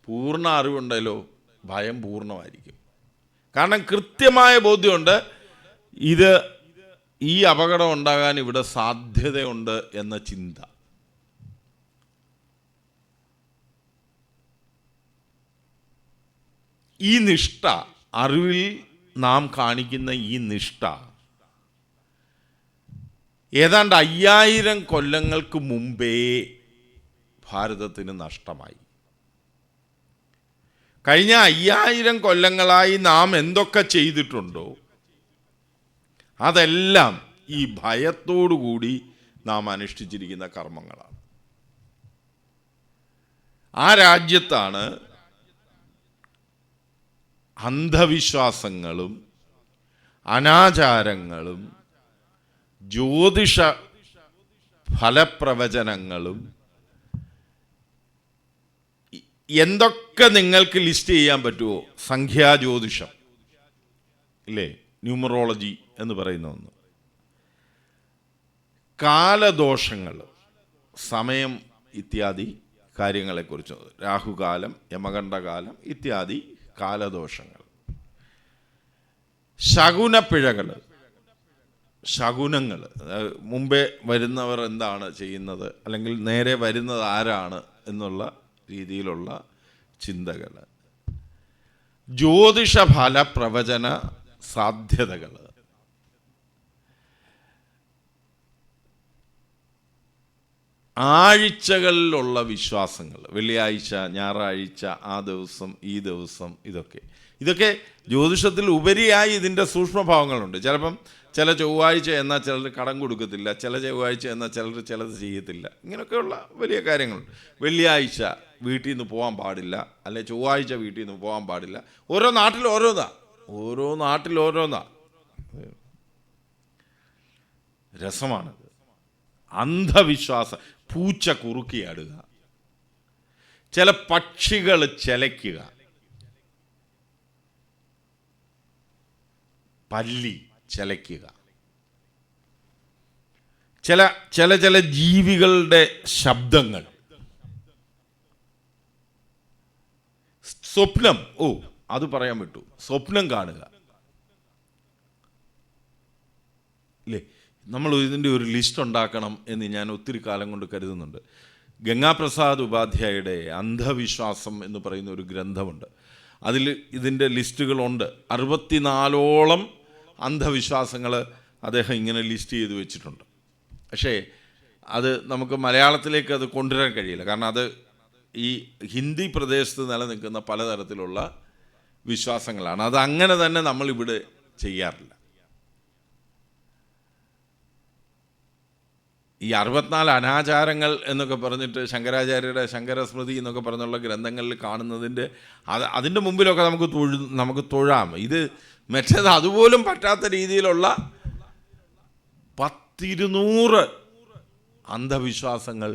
പൂർണ്ണ അറിവുണ്ടല്ലോ, ഭയം പൂർണ്ണമായിരിക്കും. കാരണം കൃത്യമായ ബോധ്യമുണ്ട്, ഇത് ഈ അപകടം ഉണ്ടാകാൻ ഇവിടെ സാധ്യതയുണ്ട് എന്ന ചിന്ത. ഈ നിഷ്ഠ, അറിവിൽ നാം കാണിക്കുന്ന ഈ നിഷ്ഠ ഏതാണ്ട് 5000 കൊല്ലങ്ങൾക്ക് മുമ്പേ ഭാരതത്തിന് നഷ്ടമായി. കഴിഞ്ഞ 5000 കൊല്ലങ്ങളായി നാം എന്തൊക്കെ ചെയ്തിട്ടുണ്ടോ അതെല്ലാം ഈ ഭയത്തോടുകൂടി നാം അനുഷ്ഠിച്ചിരിക്കുന്ന കർമ്മങ്ങളാണ്. ആ രാജ്യത്താണ് അന്ധവിശ്വാസങ്ങളും അനാചാരങ്ങളും ജ്യോതിഷ ഫലപ്രവചനങ്ങളും എന്തൊക്കെ നിങ്ങൾക്ക് ലിസ്റ്റ് ചെയ്യാൻ പറ്റുമോ, സംഖ്യാജ്യോതിഷം ഇല്ലേ, ന്യൂമറോളജി എന്ന് പറയുന്ന ഒന്ന്, കാലദോഷങ്ങൾ, സമയം ഇത്യാദി കാര്യങ്ങളെക്കുറിച്ച്, രാഹുകാലം, യമകണ്ഠകാലം ഇത്യാദി കാലദോഷങ്ങൾ, ശകുനപ്പിഴകൾ, ശകുനങ്ങൾ, മുമ്പേ വരുന്നവർ എന്താണ് ചെയ്യുന്നത് അല്ലെങ്കിൽ നേരെ വരുന്നത് ആരാണ് എന്നുള്ള രീതിയിലുള്ള ചിന്തകൾ, ജ്യോതിഷഫല പ്രവചന സാധ്യതകൾ, ആഴ്ചകളിലുള്ള വിശ്വാസങ്ങൾ, വെള്ളിയാഴ്ച, ഞായറാഴ്ച, ആ ദിവസം, ഈ ദിവസം, ഇതൊക്കെ ജ്യോതിഷത്തിൽ ഉപരിയായി ഇതിൻ്റെ സൂക്ഷ്മഭാവങ്ങളുണ്ട്. ചില ചൊവ്വാഴ്ച എന്നാൽ ചിലർ കടം കൊടുക്കത്തില്ല, ചില ചൊവ്വാഴ്ച എന്നാൽ ചിലർ ചിലത് ചെയ്യത്തില്ല. ഇങ്ങനെയൊക്കെയുള്ള വലിയ കാര്യങ്ങളുണ്ട്. വെള്ളിയാഴ്ച വീട്ടിൽ നിന്ന് പോകാൻ പാടില്ല, അല്ലെ ചൊവ്വാഴ്ച വീട്ടിൽ നിന്ന് പോകാൻ പാടില്ല. ഓരോ നാട്ടിൽ ഓരോന്നാ. രസമാണത്. അന്ധവിശ്വാസം. പൂച്ച കുറുക്കിയാടുക, ചില പക്ഷികൾ ചിലയ്ക്കുക, പല്ലി ചിലയ്ക്കുക, ചില ജീവികളുടെ ശബ്ദങ്ങൾ, സ്വപ്നം. അത് പറയാൻ വിട്ടു, സ്വപ്നം കാണുക ഇല്ലേ. നമ്മൾ ഇതിൻ്റെ ഒരു ലിസ്റ്റ് ഉണ്ടാക്കണം എന്ന് ഞാൻ ഒത്തിരി കാലം കൊണ്ട് കരുതുന്നുണ്ട്. ഗംഗാപ്രസാദ് ഉപാധ്യായയുടെ അന്ധവിശ്വാസം എന്ന് പറയുന്ന ഒരു ഗ്രന്ഥമുണ്ട്. അതിൽ ഇതിൻ്റെ ലിസ്റ്റുകളുണ്ട്. 64ഓളം അന്ധവിശ്വാസങ്ങൾ അദ്ദേഹം ഇങ്ങനെ ലിസ്റ്റ് ചെയ്ത് വെച്ചിട്ടുണ്ട്. പക്ഷേ അത് നമുക്ക് മലയാളത്തിലേക്ക് അത് കൊണ്ടുവരാൻ കഴിയില്ല. കാരണം അത് ഈ ഹിന്ദി പ്രദേശത്ത് നിലനിൽക്കുന്ന പലതരത്തിലുള്ള വിശ്വാസങ്ങളാണ്. അത് അങ്ങനെ തന്നെ നമ്മളിവിടെ ചെയ്യാറില്ല. ഈ 64 അനാചാരങ്ങൾ എന്നൊക്കെ പറഞ്ഞിട്ട് ശങ്കരാചാര്യരുടെ ശങ്കരസ്മൃതി എന്നൊക്കെ പറഞ്ഞുള്ള ഗ്രന്ഥങ്ങളിൽ കാണുന്നതിൻ്റെ അതിൻ്റെ മുമ്പിലൊക്കെ നമുക്ക് തൊഴാം. ഇത് മറ്റേത് അതുപോലും പറ്റാത്ത രീതിയിലുള്ള 100-200 അന്ധവിശ്വാസങ്ങൾ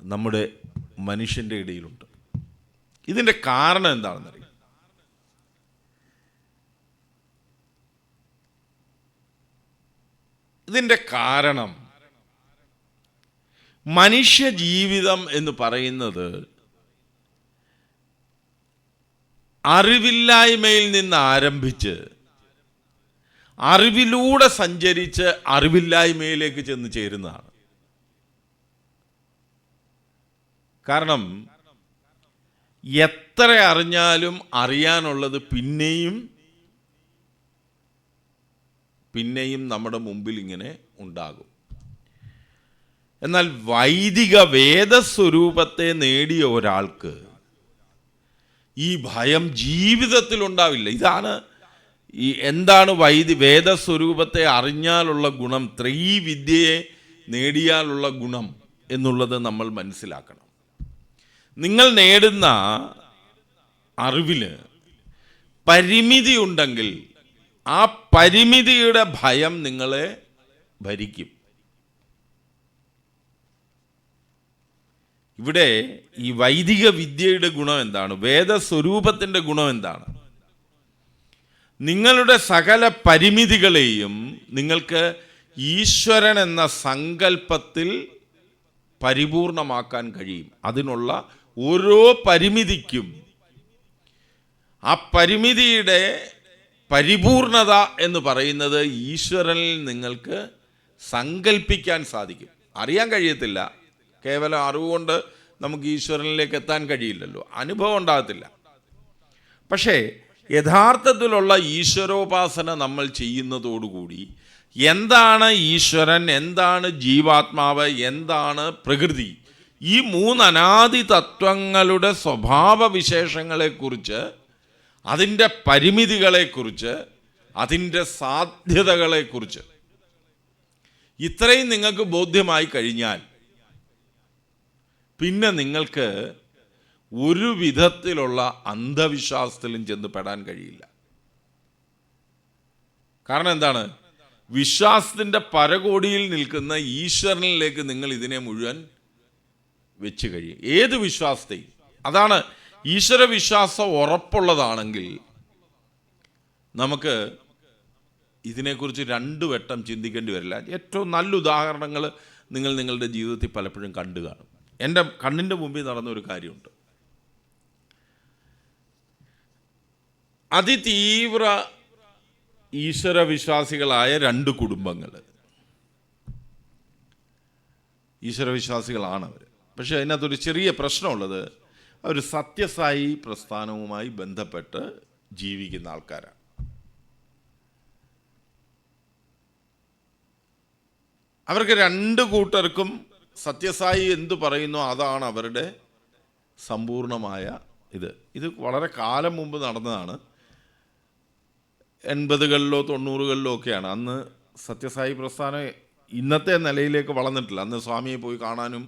നമ്മുടെ മനുഷ്യൻ്റെ ഇടയിലുണ്ട്. ഇതിൻ്റെ കാരണം എന്താണെന്നറിയാം? ഇതിൻ്റെ കാരണം മനുഷ്യ ജീവിതം എന്ന് പറയുന്നത് അറിവില്ലായ്മയിൽ നിന്ന് ആരംഭിച്ച് അറിവിലൂടെ സഞ്ചരിച്ച് അറിവില്ലായ്മയിലേക്ക് ചെന്ന് ചേരുന്നതാണ്. കാരണം എത്ര അറിഞ്ഞാലും അറിയാനുള്ളത് പിന്നെയും നമ്മുടെ മുമ്പിൽ ഇങ്ങനെ ഉണ്ടാകും. എന്നാൽ വൈദിക വേദസ്വരൂപത്തെ നേടിയ ഒരാൾക്ക് ഈ ഭയം ജീവിതത്തിൽ ഉണ്ടാവില്ല. ഇതാണ് എന്താണ് വേദസ്വരൂപത്തെ അറിഞ്ഞാലുള്ള ഗുണം, ത്രയീവിദ്യയെ നേടിയാലുള്ള ഗുണം എന്നുള്ളത് നമ്മൾ മനസ്സിലാക്കണം. നിങ്ങൾ നേടുന്ന അറിവിന് പരിമിതി ഉണ്ടെങ്കിൽ ആ പരിമിതിയുടെ ഭയം നിങ്ങളെ ഭരിക്കും. ഇവിടെ ഈ വൈദിക വിദ്യയുടെ ഗുണം എന്താണ്? വേദസ്വരൂപത്തിൻ്റെ ഗുണം എന്താണ്? നിങ്ങളുടെ സകല പരിമിതികളെയും നിങ്ങൾക്ക് ഈശ്വരൻ എന്ന സങ്കല്പത്തിൽ പരിപൂർണമാക്കാൻ കഴിയും. അതിനുള്ള ഓരോ പരിമിതിക്കും ആ പരിമിതിയുടെ പരിപൂർണത എന്ന് പറയുന്നത് ഈശ്വരനിൽ നിങ്ങൾക്ക് സങ്കല്പിക്കാൻ സാധിക്കും. അറിയാൻ കഴിയത്തില്ല. കേവലം അറിവുകൊണ്ട് നമുക്ക് ഈശ്വരനിലേക്ക് എത്താൻ കഴിയില്ലല്ലോ, അനുഭവം ഉണ്ടാകത്തില്ല. പക്ഷേ യഥാർത്ഥത്തിലുള്ള ഈശ്വരോപാസന നമ്മൾ ചെയ്യുന്നതോടുകൂടി എന്താണ് ഈശ്വരൻ, എന്താണ് ജീവാത്മാവ്, എന്താണ് പ്രകൃതി, ഈ 3 അനാദി തത്വങ്ങളുടെ സ്വഭാവവിശേഷങ്ങളെക്കുറിച്ച്, അതിൻ്റെ പരിമിതികളെക്കുറിച്ച്, അതിൻ്റെ സാധ്യതകളെക്കുറിച്ച് ഇത്രയും നിങ്ങൾക്ക് ബോധ്യമായി കഴിഞ്ഞാൽ പിന്നെ നിങ്ങൾക്ക് ഒരു വിധത്തിലുള്ള അന്ധവിശ്വാസത്തിലും ചെന്ന് പെടാൻ കഴിയില്ല. കാരണം എന്താണ്? വിശ്വാസത്തിൻ്റെ പരകോടിയിൽ നിൽക്കുന്ന ഈശ്വരനിലേക്ക് നിങ്ങൾ ഇതിനെ മുഴുവൻ വെച്ച് കഴിയും. ഏത് വിശ്വാസത്തെയും. അതാണ് ഈശ്വരവിശ്വാസം ഉറപ്പുള്ളതാണെങ്കിൽ നമുക്ക് ഇതിനെക്കുറിച്ച് 2 വട്ടം ചിന്തിക്കേണ്ടി വരില്ല. ഏറ്റവും നല്ല ഉദാഹരണങ്ങൾ നിങ്ങൾ നിങ്ങളുടെ ജീവിതത്തിൽ പലപ്പോഴും കണ്ടു കാണും. എൻ്റെ കണ്ണിൻ്റെ മുമ്പിൽ നടന്നൊരു കാര്യമുണ്ട്. അതിതീവ്ര ഈശ്വരവിശ്വാസികളായ 2 കുടുംബങ്ങൾ. ഈശ്വരവിശ്വാസികളാണ് അവർ. പക്ഷേ അതിനകത്തൊരു ചെറിയ പ്രശ്നമുള്ളത്, അവർ സത്യസായി പ്രസ്ഥാനവുമായി ബന്ധപ്പെട്ട് ജീവിക്കുന്ന ആൾക്കാരാണ്. അവർക്ക് 2 കൂട്ടർക്കും സത്യസായി എന്തു പറയുന്നു അതാണ് അവരുടെ സമ്പൂർണമായ ഇത് വളരെ കാലം മുമ്പ് നടന്നതാണ്. 80കളിലോ 90കളിലോ ഒക്കെയാണ്. അന്ന് സത്യസായി പ്രസ്ഥാനം ഇന്നത്തെ നിലയിലേക്ക് വളർന്നിട്ടില്ല. അന്ന് സ്വാമിയെ പോയി കാണാനും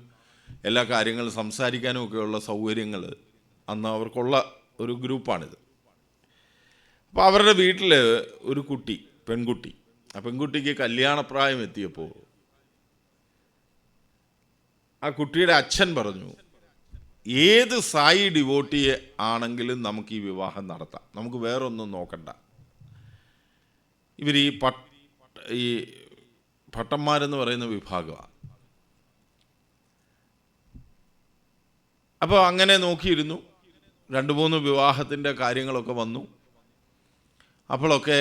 എല്ലാ കാര്യങ്ങളും സംസാരിക്കാനും ഒക്കെയുള്ള സൗകര്യങ്ങൾ അന്ന് അവർക്കുള്ള ഒരു ഗ്രൂപ്പാണിത്. അപ്പോൾ അവരുടെ വീട്ടിൽ ഒരു പെൺകുട്ടി, ആ പെൺകുട്ടിക്ക് കല്യാണപ്രായം എത്തിയപ്പോൾ ആ കുട്ടിയുടെ അച്ഛൻ പറഞ്ഞു, ഏത് സായി ഡിവോട്ടിയെ ആണെങ്കിലും നമുക്ക് ഈ വിവാഹം നടത്താം, നമുക്ക് വേറൊന്നും നോക്കണ്ട. ഇവർ ഈ ഭട്ടന്മാരെന്ന് പറയുന്ന വിഭാഗമാണ്. അപ്പോൾ അങ്ങനെ നോക്കിയിരുന്നു. 2-3 വിവാഹത്തിൻ്റെ കാര്യങ്ങളൊക്കെ വന്നു. അപ്പോഴൊക്കെ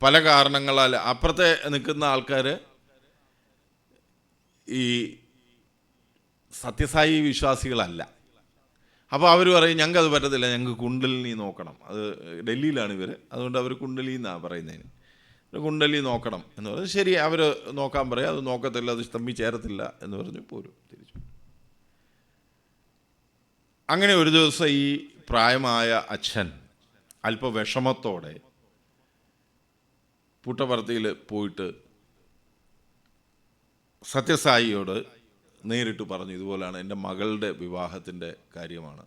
പല കാരണങ്ങളാൽ അപ്പുറത്തെ നിൽക്കുന്ന ആൾക്കാർ ഈ സത്യസായി വിശ്വാസികളല്ല. അപ്പോൾ അവർ പറയും, ഞങ്ങൾക്ക് അത് പറ്റത്തില്ല, ഞങ്ങൾക്ക് കുണ്ടലിനി നോക്കണം. അത് ഡൽഹിയിലാണ് ഇവർ, അതുകൊണ്ട് അവർ കുണ്ടലി എന്നാണ് പറയുന്നതിന്. കുണ്ടലി നോക്കണം എന്ന് പറഞ്ഞു. ശരി, അവർ നോക്കാൻ പറയാം. അത് നോക്കത്തില്ല, അത് തമ്മി ചേരത്തില്ല എന്ന് പറഞ്ഞു പോരും തിരിച്ചു. അങ്ങനെ ഒരു ദിവസം ഈ പ്രായമായ അച്ഛൻ അല്പ വിഷമത്തോടെ പുട്ടപർത്തിയിൽ പോയിട്ട് സത്യസായിയോട് നേരിട്ട് പറഞ്ഞു, ഇതുപോലെയാണ്, എൻ്റെ മകളുടെ വിവാഹത്തിൻ്റെ കാര്യമാണ്,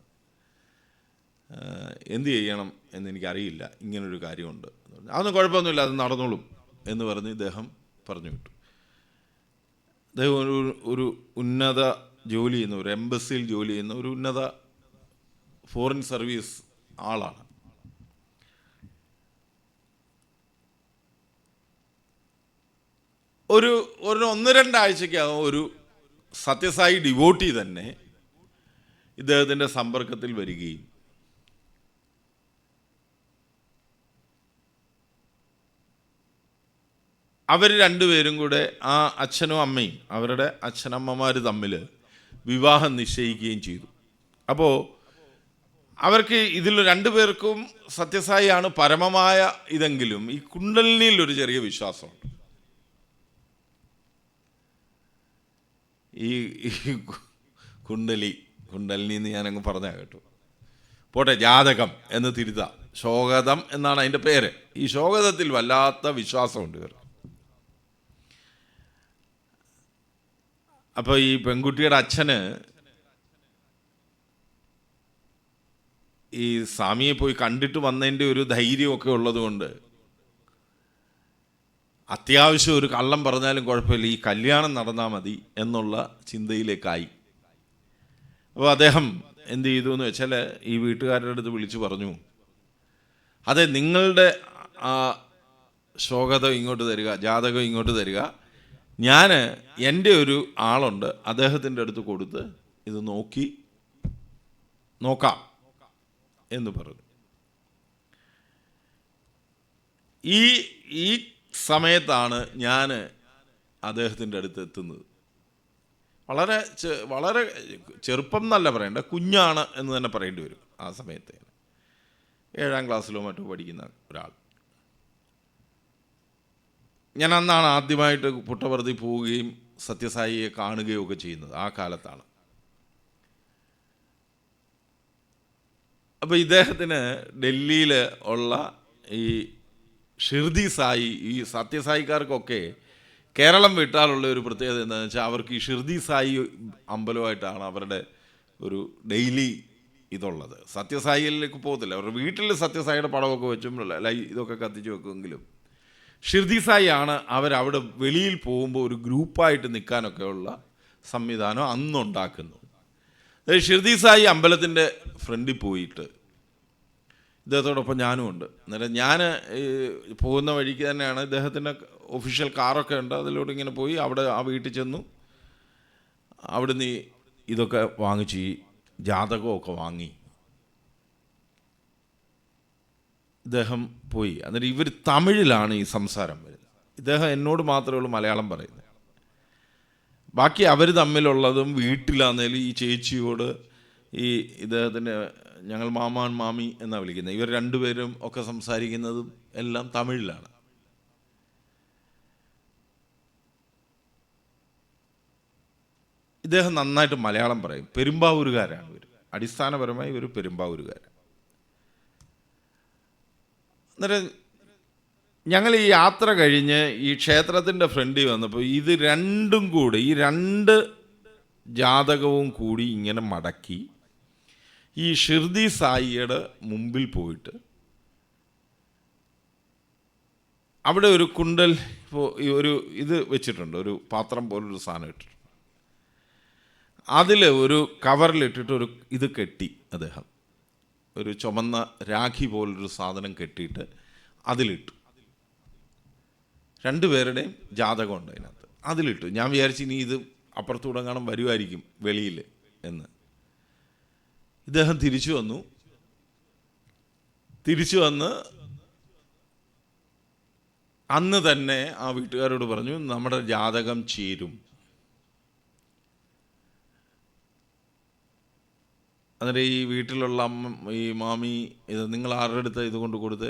എന്ത് ചെയ്യണം എന്നെനിക്കറിയില്ല, ഇങ്ങനൊരു കാര്യമുണ്ട്. അതൊന്നും കുഴപ്പമൊന്നുമില്ല, അത് നടന്നോളും എന്ന് പറഞ്ഞ് ഇദ്ദേഹം പറഞ്ഞു വിട്ടു. അദ്ദേഹം ഒരു ഉന്നത ജോലി ചെയ്യുന്ന, ഒരു എംബസിയിൽ ജോലി ചെയ്യുന്ന ഒരു ഉന്നത ഫോറിൻ സർവീസ് ആളാണ്. ഒരു 1-2 ആഴ്ചയ്ക്കകം ഒരു സത്യസായി ഡിവോട്ടി തന്നെ ഇദ്ദേഹത്തിൻ്റെ സമ്പർക്കത്തിൽ വരികയും അവർ രണ്ടുപേരും കൂടെ, ആ അച്ഛനും അമ്മയും അവരുടെ അച്ഛനമ്മമാർ തമ്മിൽ വിവാഹം നിശ്ചയിക്കുകയും ചെയ്തു. അപ്പോൾ അവർക്ക് ഇതിൽ രണ്ടുപേർക്കും സത്യസായിയാണ് പരമമായ ഇതെങ്കിലും ഈ കുണ്ടലിനിയിൽ ഒരു ചെറിയ വിശ്വാസമുണ്ട്. ഈ കുണ്ടലിനി എന്ന് ഞാനങ്ങ് പറഞ്ഞാൽ കേട്ടു, പോട്ടെ, ജാതകം എന്ന് തിരുത്താം, ശോകതം എന്നാണ് അതിൻ്റെ പേര്. ഈ ശോകതത്തിൽ വല്ലാത്ത വിശ്വാസമുണ്ട് ഇവർ. അപ്പോൾ ഈ പെൺകുട്ടിയുടെ അച്ഛന് ഈ സ്വാമിയെ പോയി കണ്ടിട്ട് വന്നതിൻ്റെ ഒരു ധൈര്യമൊക്കെ ഉള്ളതുകൊണ്ട് അത്യാവശ്യം ഒരു കള്ളം പറഞ്ഞാലും കുഴപ്പമില്ല, ഈ കല്യാണം നടന്നാൽ മതി എന്നുള്ള ചിന്തയിലേക്കായി. അപ്പോൾ അദ്ദേഹം എന്ത് ചെയ്തു എന്ന് വെച്ചാൽ ഈ വീട്ടുകാരുടെ അടുത്ത് വിളിച്ചു പറഞ്ഞു, അതെ, നിങ്ങളുടെ ശോകതം ഇങ്ങോട്ട് തരിക, ജാതകം ഇങ്ങോട്ട് തരിക, ഞാൻ എൻ്റെ ഒരു ആളുണ്ട്, അദ്ദേഹത്തിൻ്റെ അടുത്ത് കൊടുത്ത് ഇത് നോക്കാം എന്ന് പറഞ്ഞു. ഈ സമയത്താണ് ഞാൻ അദ്ദേഹത്തിൻ്റെ അടുത്ത് എത്തുന്നത്. വളരെ ചെറുപ്പം എന്നല്ല പറയേണ്ട, കുഞ്ഞാണ് എന്ന് തന്നെ പറയേണ്ടി വരും. ആ സമയത്ത് 7ാം ക്ലാസ്സിലോ മറ്റോ പഠിക്കുന്ന ഒരാൾ. ഞാൻ അന്നാണ് ആദ്യമായിട്ട് പുട്ടപർത്തി പോവുകയും സത്യസായിയെ കാണുകയും ഒക്കെ ചെയ്യുന്നത്, ആ കാലത്താണ്. അപ്പോൾ ഇദ്ദേഹത്തിന് ഡൽഹിയിൽ ഉള്ള ഈ ഷിർദി സായി, ഈ സത്യസായിക്കാർക്കൊക്കെ കേരളം വിട്ടാലുള്ള ഒരു പ്രത്യേകത എന്താണെന്ന് വെച്ചാൽ അവർക്ക് ഈ ഷിർദി സായി അമ്പലമായിട്ടാണ് അവരുടെ ഒരു ഡെയിലി ഇതുള്ളത്. സത്യസായിയിലേക്ക് പോകത്തില്ല, അവരുടെ വീട്ടിൽ സത്യസായിയുടെ പടമൊക്കെ വെച്ചും ഇതൊക്കെ കത്തിച്ച് വെക്കുമെങ്കിലും ഷിർദി സായി ആണ് അവരവിടെ വെളിയിൽ പോകുമ്പോൾ ഒരു ഗ്രൂപ്പായിട്ട് നിൽക്കാനൊക്കെ ഉള്ള സംവിധാനം അന്നുണ്ടാക്കുന്നു. അതായത് ഷിർദി സായി അമ്പലത്തിൻ്റെ ഫ്രണ്ടിൽ പോയിട്ട് ഇദ്ദേഹത്തോടൊപ്പം ഞാനും ഉണ്ട്. അന്നേരം ഞാൻ പോകുന്ന വഴിക്ക് തന്നെയാണ് ഇദ്ദേഹത്തിൻ്റെ ഒഫീഷ്യൽ കാറൊക്കെ ഉണ്ട്, അതിലൂടെ ഇങ്ങനെ പോയി അവിടെ ആ വീട്ടിൽ ചെന്നു. അവിടുന്ന് ഇതൊക്കെ വാങ്ങിച്ച് ഈ ജാതകമൊക്കെ വാങ്ങി ഇദ്ദേഹം പോയി. എന്നിട്ട് ഇവർ തമിഴിലാണ് ഈ സംസാരം വരുന്നത്. ഇദ്ദേഹം എന്നോട് മാത്രമേ ഉള്ളൂ മലയാളം പറയുന്നത്. ബാക്കി അവർ തമ്മിലുള്ളതും വീട്ടിലാന്നേലും ഈ ചേച്ചിയോട് ഈ ഇദ്ദേഹത്തിൻ്റെ, ഞങ്ങൾ മാമാൻ മാമി എന്നാണ് വിളിക്കുന്നത്, ഇവർ രണ്ടുപേരും ഒക്കെ സംസാരിക്കുന്നതും എല്ലാം തമിഴിലാണ്. ഇദ്ദേഹം നന്നായിട്ട് മലയാളം പറയും. പെരുമ്പാവൂരുകാരാണ് ഇവർ, അടിസ്ഥാനപരമായി ഇവർ പെരുമ്പാവൂരുകാരാണ്. അന്നേരം ഞങ്ങൾ ഈ യാത്ര കഴിഞ്ഞ് ഈ ക്ഷേത്രത്തിൻ്റെ ഫ്രണ്ടിൽ വന്നപ്പോൾ ഇത് രണ്ടും കൂടി, ഈ 2 ജാതകവും കൂടി ഇങ്ങനെ മടക്കി ഈ ഷിർദി സായിയുടെ മുമ്പിൽ പോയിട്ട് അവിടെ ഒരു കുണ്ടൽ ഒരു ഇത് വെച്ചിട്ടുണ്ട്, ഒരു പാത്രം പോലൊരു സാധനം ഇട്ടിട്ടുണ്ട്. അതിൽ ഒരു കവറിലിട്ടിട്ട് ഒരു ഇത് കെട്ടി, അദ്ദേഹം ഒരു ചുമന്ന രാഖി പോലൊരു സാധനം കെട്ടിയിട്ട് അതിലിട്ടു. 2 പേരുടെയും ജാതകമുണ്ട് അതിനകത്ത്, അതിലിട്ടു. ഞാൻ വിചാരിച്ചു ഇനി ഇത് അപ്പുറത്തൂടെ കാണാൻ വരുമായിരിക്കും വെളിയിൽ എന്ന്. ഇദ്ദേഹം തിരിച്ചു വന്ന് അന്ന് തന്നെ ആ വീട്ടുകാരോട് പറഞ്ഞു, നമ്മുടെ ജാതകം ചേരും. അന്നേരം ഈ വീട്ടിലുള്ള ഈ മാമി ഇത് നിങ്ങൾ ആരുടെ അടുത്ത് ഇത് കൊണ്ട് കൊടുത്ത്,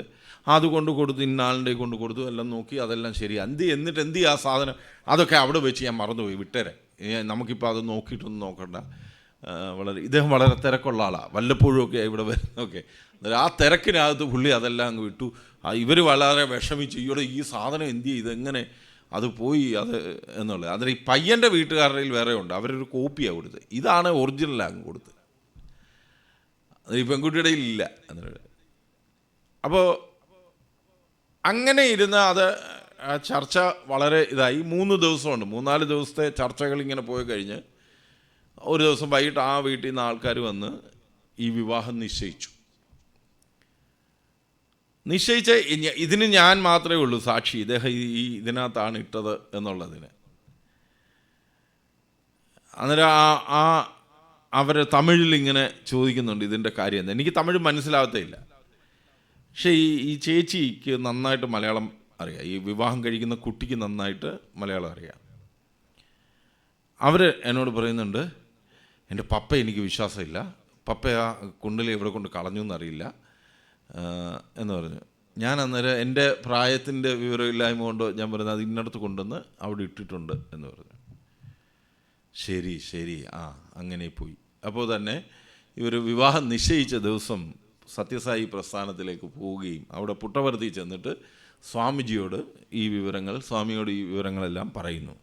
അത് കൊണ്ട് കൊടുത്ത് ഇന്നാളിൻ്റെ കൊണ്ട് കൊടുത്തു, എല്ലാം നോക്കി, അതെല്ലാം ശരി. എന്നിട്ട് എന്ത് ആ സാധനം അതൊക്കെ അവിടെ വെച്ച് ഞാൻ മറന്നുപോയി, വിട്ടേരെ, നമുക്കിപ്പോൾ അത് നോക്കിയിട്ടൊന്നും നോക്കണ്ട. ഇദ്ദേഹം വളരെ തിരക്കുള്ള ആളാണ്, വല്ലപ്പോഴും ഒക്കെ ഇവിടെ വരുന്നതൊക്കെ. ആ തിരക്കിനകത്ത് പുള്ളി അതെല്ലാം അങ്ങ് വിട്ടു. ഇവർ വളരെ വിഷമിച്ചു, ഇവിടെ ഈ സാധനം എന്ത് ചെയ്യും, ഇതെങ്ങനെ അത് പോയി അത് എന്നുള്ളത്. അതിന് ഈ പയ്യൻ്റെ വീട്ടുകാരുടെ വേറെ ഉണ്ട്, അവരൊരു കോപ്പിയാണ് കൊടുത്തത്, ഇതാണ് ഒറിജിനലാണ് കൊടുത്തത്, ഈ പെൺകുട്ടിയുടെ ഇല്ല. അപ്പോൾ അങ്ങനെ ഇരുന്ന് അത് ചർച്ച വളരെ ഇതായി. 3 ദിവസമുണ്ട്, 3-4 ദിവസത്തെ ചർച്ചകൾ ഇങ്ങനെ പോയി കഴിഞ്ഞ് ഒരു ദിവസം വൈകിട്ട് ആ വീട്ടിൽ നിന്ന് ആൾക്കാർ വന്ന് ഈ വിവാഹം നിശ്ചയിച്ചു. ഇതിന് ഞാൻ മാത്രമേ ഉള്ളൂ സാക്ഷി, ഇദ്ദേഹം ഇതിനകത്താണ് ഇട്ടത് എന്നുള്ളതിന്. അന്നേരം അവർ തമിഴിൽ ഇങ്ങനെ ചോദിക്കുന്നുണ്ട് ഇതിൻ്റെ കാര്യം എന്താ. എനിക്ക് തമിഴ് മനസ്സിലാവത്തേയില്ല, പക്ഷേ ഈ ചേച്ചിക്ക് നന്നായിട്ട് മലയാളം അറിയാം, ഈ വിവാഹം കഴിക്കുന്ന കുട്ടിക്ക് നന്നായിട്ട് മലയാളം അറിയാം. അവർ എന്നോട് പറയുന്നുണ്ട്, എൻ്റെ പപ്പ എനിക്ക് വിശ്വാസമില്ല, പപ്പ ആ കുണ്ടലി എവിടെ കൊണ്ട് കളഞ്ഞു എന്നറിയില്ല എന്ന് പറഞ്ഞു. ഞാൻ അന്നേരം എൻ്റെ പ്രായത്തിൻ്റെ വിവരമില്ലായ്മ കൊണ്ട് ഞാൻ പറയുന്നത് അത് ഇന്നടത്ത് കൊണ്ടുവന്ന് അവിടെ ഇട്ടിട്ടുണ്ട് എന്ന് പറഞ്ഞു. ശരി ശരി, അങ്ങനെ പോയി. അപ്പോൾ തന്നെ ഇവർ വിവാഹം നിശ്ചയിച്ച ദിവസം സത്യസായി പ്രസ്ഥാനത്തിലേക്ക് പോവുകയും അവിടെ പുട്ടപർത്തി ചെന്നിട്ട് സ്വാമിയോട് ഈ വിവരങ്ങളെല്ലാം പറയുന്നു.